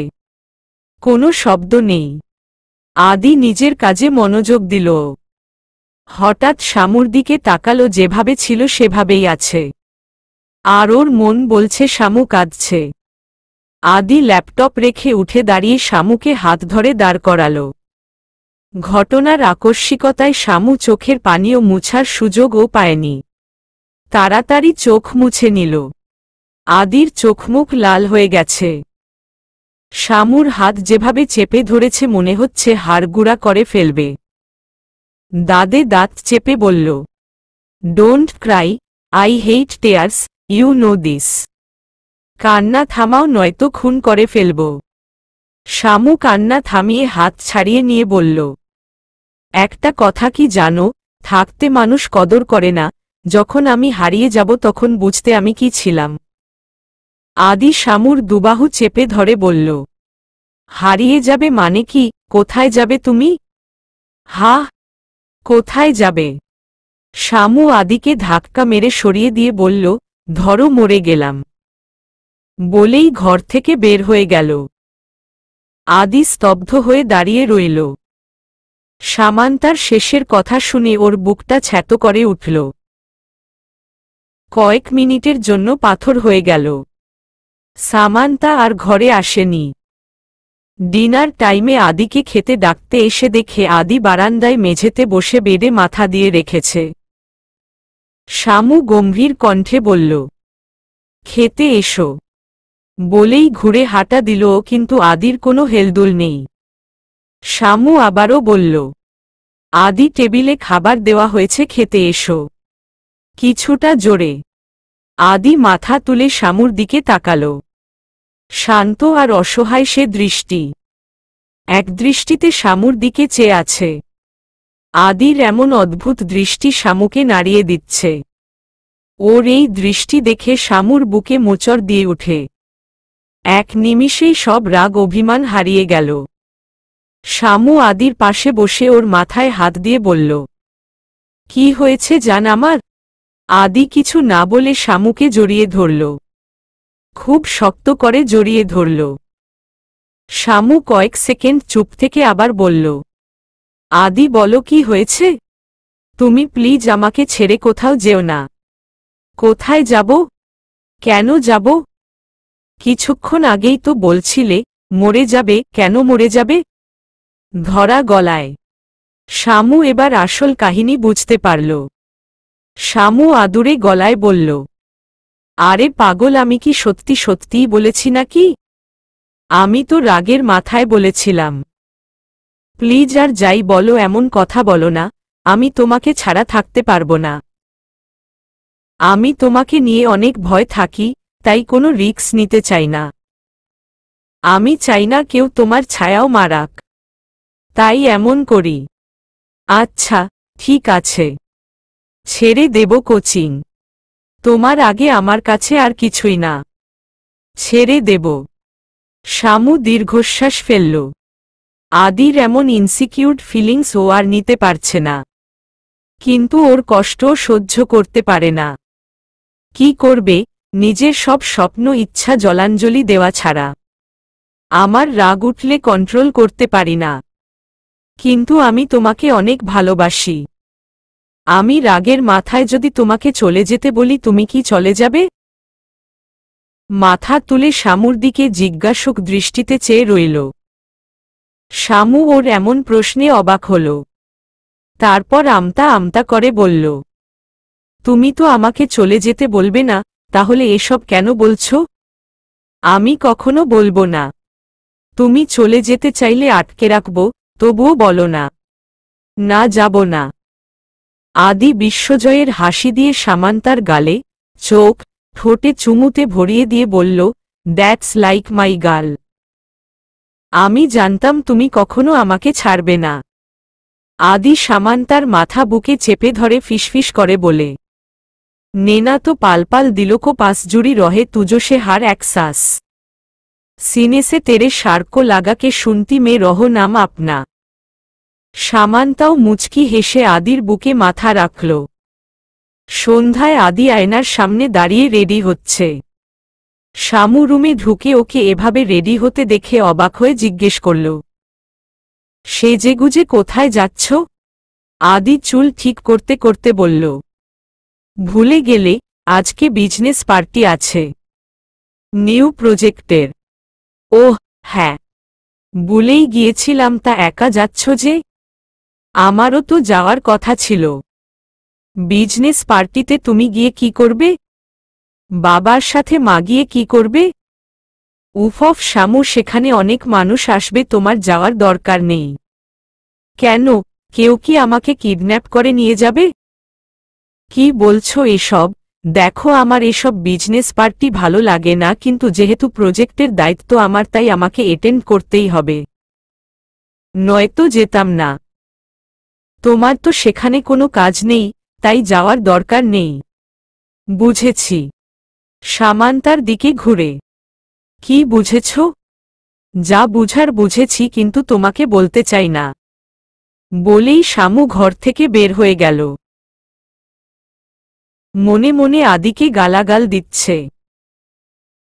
S1: কোনো শব্দ নেই। আদি নিজের কাজে মনোযোগ দিল। হঠাৎ শামুর দিকে তাকালো, যেভাবে ছিল সেভাবেই আছে। আর ওর মন বলছে শামু কাঁদছে। আদি ল্যাপটপ রেখে উঠে দাঁড়িয়ে শামুকে হাত ধরে দাঁড় করাল। ঘটনার আকস্মিকতায় শামু চোখের পানিও মুছার সুযোগও পায়নি। তাড়াতাড়ি চোখ মুছে নিল। আদির চোখমুখ লাল হয়ে গেছে। শামুর হাত যেভাবে চেপে ধরেছে মনে হচ্ছে হাড় গুঁড়া করে ফেলবে। দাঁতে দাঁত চেপে বলল, don't cry, I hate tears, you know this. কান্না থামাও, নয়তো খুন করে ফেলব। শামু কান্না থামিয়ে হাত ছাড়িয়ে নিয়ে বলল, একটা কথা কি জানো, থাকতে মানুষ কদর করে না, যখন আমি হারিয়ে যাব তখন বুঝতে আমি কি ছিলাম। আদি শামুর দুবাহু চেপে ধরে বলল, হারিয়ে যাবে মানে কি? কোথায় যাবে তুমি? হা? কোথায় যাবে? শামু আদিকে ধাক্কা মেরে সরিয়ে দিয়ে বলল, ধরো মরে গেলাম। বলেই ঘর থেকে বের হয়ে গেল। আদি স্তব্ধ হয়ে দাঁড়িয়ে রইল। সামান্তার শেষের কথা শুনে ওর বুকটা ছ্যাঁতো করে উঠল। কয়েক মিনিটের জন্য পাথর হয়ে গেল। সামান্তা আর ঘরে আসেনি। ডিনার টাইমে আদিকে খেতে ডাকতে এসে দেখে আদি বারান্দায় মেঝেতে বসে বেডে মাথা দিয়ে রেখেছে। শামু গম্ভীর কণ্ঠে বলল, খেতে এসো। বলেই ঘুরে হাঁটা দিল, কিন্তু আদির কোনো হেলদোল নেই। শামু আবারও বলল, আদি টেবিলে খাবার দেওয়া হয়েছে, খেতে এসো। কিছুটা জোরে। আদি মাথা তুলে শামুর দিকে তাকাল। শান্ত আর অসহায় সে দৃষ্টি। এক দৃষ্টিতে শামুর দিকে চেয়ে আছে। আদির এমন অদ্ভুত দৃষ্টি শামুকে নাড়িয়ে দিচ্ছে। ওর এই দৃষ্টি দেখে শামুর বুকে মোচড় দিয়ে ওঠে। এক নিমিষেই সব রাগ অভিমান হারিয়ে গেল। শামু আদির পাশে বসে ওর মাথায় হাত দিয়ে বলল, কি হয়েছে জান আমার? আদি কিছু না বলে শামুকে জড়িয়ে ধরল। খুব শক্ত করে জড়িয়ে ধরল। শামু কয়েক সেকেন্ড চুপ থেকে আবার বলল, আদি বলো কি হয়েছে? তুমি প্লিজ আমাকে ছেড়ে কোথাও যেও না। কোথায় যাব? কেন যাব? কিছুক্ষণ আগেই তো বলছিলে মরে যাবে। কেন মরে যাবে? ধরা গলায় শামু এবার আসল কাহিনী বুঝতে পারল। শামু আদুরে গলায় বলল, আরে পাগল, আমি কি সত্যি সত্যিই বলেছি নাকি? আমি তো রাগের মাথায় বলেছিলাম। প্লিজ আর যাই বলো এমন কথা বলো না, আমি তোমাকে ছাড়া থাকতে পারবো না। আমি তোমাকে নিয়ে অনেক ভয় থাকি, তাই কোনো রিস্ক নিতে চাই না। আমি চাই না কেউ তোমার ছায়াও মারাক, তাই এমন করি। আচ্ছা, ঠিক আছে, ছেড়ে দেব কোচিং। তোমার আগে আমার কাছে আর কিছুই না, ছেড়ে দেব। শামু দীর্ঘশ্বাস ফেলল। আদির এমন ইনসিকিউর ফিলিংস ও আর নিতে পারছে না, কিন্তু ওর কষ্টও সহ্য করতে পারে না। কি করবে, নিজের সব স্বপ্ন ইচ্ছা জলাঞ্জলি দেওয়া ছাড়া। আমার রাগ উঠলে কন্ট্রোল করতে পারি না, কিন্তু আমি তোমাকে অনেক ভালোবাসি। আমি রাগের মাথায় যদি তোমাকে চলে যেতে বলি, তুমি কি চলে যাবে? মাথা তুলে শামুর দিকে জিজ্ঞাসুক দৃষ্টিতে চেয়ে রইল। শামু ওর এমন প্রশ্নে অবাক হল। তারপর আমতা আমতা করে বলল, তুমি তো আমাকে চলে যেতে বলবে না, তাহলে এসব কেন বলছো? আমি কখনো বলবো না। তুমি চলে যেতে চাইলে আটকে রাখব, তবুও বলো না। না, যাব না। আদি বিশ্বজয়ের হাসি দিয়ে সামান্তার গালে, চোখ, ঠোঁটে চুমুতে ভরিয়ে দিয়ে বলল, দ্যাটস লাইক মাই গার্ল। আমি জানতাম তুমি কখনো আমাকে ছাড়বে না। আদি সামান্তার মাথা বুকে চেপে ধরে ফিসফিস করে বলে, নেনা তো পালপাল দিলকো পাস জুড়ি রহে তুজো সে হার এক সাস। सीने से तेरे शार को लगा के শুনতি মে রহ নাম আপনা। সামান্তাও মুচকি হেসে আদির বুকে মাথা রাখল। সন্ধ্যায় আদি আয়নার সামনে দাঁড়িয়ে রেডি হচ্ছে। শামু রুমে ঢুকে ওকে এভাবে রেডি হতে দেখে অবাক হয়ে জিজ্ঞেস করল, সেজেগুজে কোথায় যাচ্ছ? আদি চুল ঠিক করতে করতে বলল, ভুলে গেলে, আজকে বিজনেস পার্টি আছে, নিউ প্রজেক্টের। ওহ হ্যাঁ, ভুলেই গিয়েছিলাম। তা একা যাচ্ছ যে? আমারও তো যাওয়ার কথা ছিল। বিজনেস পার্টিতে তুমি গিয়ে কি করবে? বাবার সাথে মা গিয়ে কি করবে? উফফ শামু, সেখানে অনেক মানুষ আসবে, তোমার যাওয়ার দরকার নেই। কেন, কেউ কি আমাকে কিডন্যাপ করে নিয়ে যাবে? কি বলছো এসব? দেখো, আমার এসব বিজনেস পার্টি ভালো লাগে না, কিন্তু যেহেতু প্রজেক্টের দায়িত্ব আমার, তাই আমাকে অ্যাটেন্ড করতেই হবে, নয়তো যেতাম না। তোমার তো সেখানে কোনো কাজ নেই, তাই যাওয়ার দরকার নেই। বুঝেছি। সামান্তার দিকে ঘুরে, কি বুঝেছ? যা বুঝার বুঝেছি, কিন্তু তোমাকে বলতে চাই না। বলেই শামু ঘর থেকে বের হয়ে গেল। মনে মনে আদিকে গালাগাল দিচ্ছে।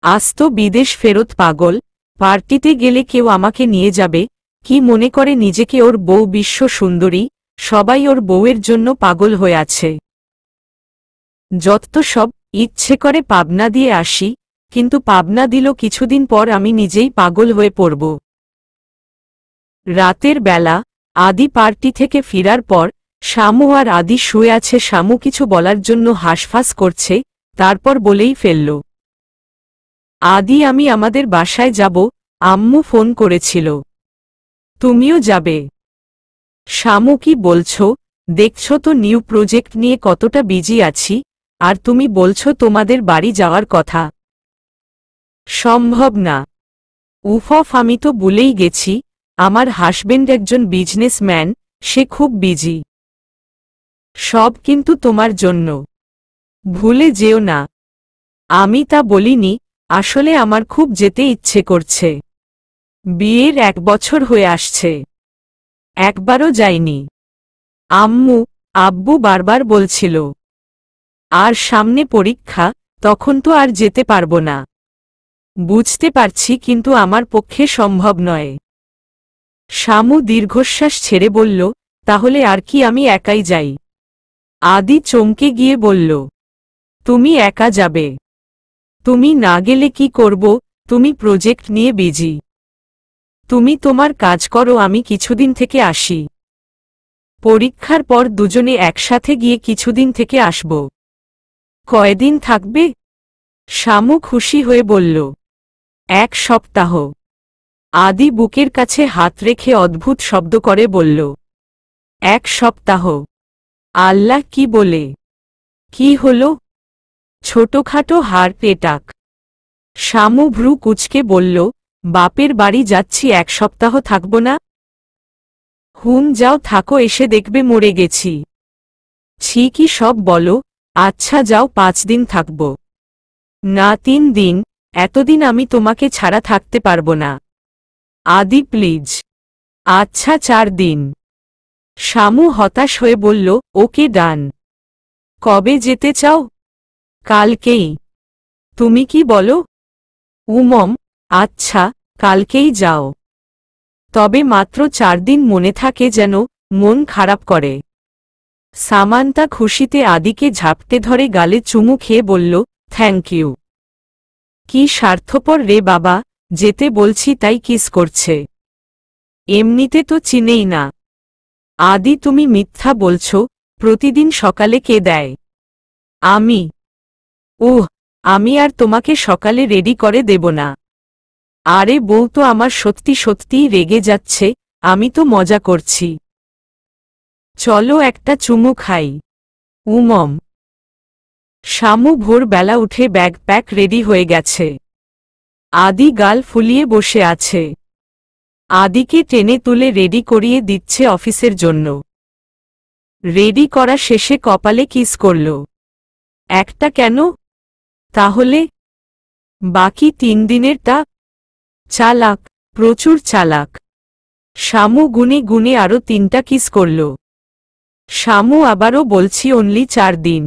S1: আজ তো বিদেশ ফেরত পাগল, পার্টিতে গেলে কেউ আমাকে নিয়ে যাবে, কি মনে করে নিজেকে ওর বউ, বিশ্ব সুন্দরী, সবাই ওর বউয়ের জন্য পাগল হয়ে আছে। যত সব, ইচ্ছে করে পাবনা দিয়ে আসি, কিন্তু পাবনা দিল কিছুদিন পর আমি নিজেই পাগল হয়ে পড়ব। রাতের বেলা, আদি পার্টি থেকে ফিরার পর শামু আর আদি শুয়ে আছে। শামু কিছু বলার জন্য হাঁসফাঁস করছে, তারপর বলেই ফেলল, আদি, আমি আমাদের বাসায় যাব, আম্মু ফোন করেছিল। তুমিও যাবে? শামু, কি বলছো? দেখছো তো নিউ প্রজেক্ট নিয়ে কতটা বিজি আছি, আর তুমি বলছো তোমাদের বাড়ি যাওয়ার কথা। সম্ভব না। উফফ, আমি তো ভুলেই গেছি, আমার হাসবেন্ড একজন বিজনেসম্যান, সে খুব বিজি। সব কিন্তু তোমার জন্য, ভুলে যেও না। আমি তা বলিনি, আসলে আমার খুব যেতে ইচ্ছে করছে। বিয়ের 1 বছর হয়ে আসছে, একবারও যাইনি। আম্মু, আব্বু বারবার বলছিল। আর সামনে পরীক্ষা, তখন তো আর যেতে পারবো না। বুঝতে পারছি, কিন্তু আমার পক্ষে সম্ভব নয়। শামু দীর্ঘশ্বাস ছেড়ে বলল, তাহলে আর কি আমি একাই যাই? আদি চমকে গিয়ে বলল, তুমি একা যাবে? তুমি না গেলে কি করব? তুমি প্রজেক্ট নিয়ে বিজি। তুমি তোমার কাজ করো, আমি কিছুদিন থেকে আসি। পরীক্ষার পর দুজনে একসাথে গিয়ে কিছুদিন থেকে আসব। কয়দিন থাকবে? শামু খুশি হয়ে বলল, 1 সপ্তাহ। আদি বুকের কাছে হাত রেখে অদ্ভুত শব্দ করে বলল, 1 সপ্তাহ? আল্লাহ কি বলে? কি হলো? ছোটখাটো হাড় পেটাক। শামু ভ্রু কুঁচকে বলল, বাপের বাড়ি যাচ্ছি, 1 সপ্তাহ থাকব না? যাও থাকো, এসে দেখবে মরে গেছি। ছি কি সব বলো? আচ্ছা যাও, 5 দিন থাকব। না 3 দিন, এতদিন আমি তোমাকে ছাড়া থাকতে পারব না। আদি প্লিজ। আচ্ছা 4 দিন। শামু হতাশ হয়ে বলল, ওকে ডান। কবে যেতে চাও? কালকেই। তুমি কি বলো? আচ্ছা, কালকেই যাও। তবে মাত্র 4 দিন মনে থাকে যেন, মন খারাপ করে। সামান্তা খুশিতে আদিকে ঝাপটে ধরে গালে চুমু খেয়ে বলল, থ্যাংক ইউ। কি স্বার্থপর রে বাবা, যেতে বলছি তাই কিস করছে। এমনিতে তো চিনেই না। আদি তুমি মিথ্যা বলছ, প্রতিদিন সকালে কে দেয়? আমি। আমি আর তোমাকে সকালে রেডি করে দেব না। আরে বউ তো আমার সত্যি সত্যিই রেগে যাচ্ছে, আমি তো মজা করছি। চলো একটা চুমু খাই। শামু ভোরবেলা উঠে ব্যাগ প্যাক রেডি হয়ে গেছে। আদি গাল ফুলিয়ে বসে আছে। আদিকে টেনে তুলে রেডি করিয়ে দিচ্ছে অফিসের জন্য। রেডি করা শেষে কপালে কিস করল। একটা কেন? তাহলে বাকি 3 দিনেরটা? চালাক, প্রচুর চালাক। শামু গুনে গুনে আরো 3টা কিস করল। শামু আবারও বলছি অনলি 4 দিন।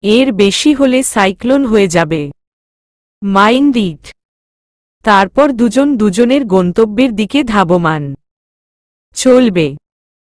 S1: এর বেশি হলে সাইক্লোন হয়ে যাবে। Mind it. তারপর দুজন দুজনের গন্তব্যের দিকে ধাবমান। চলবে।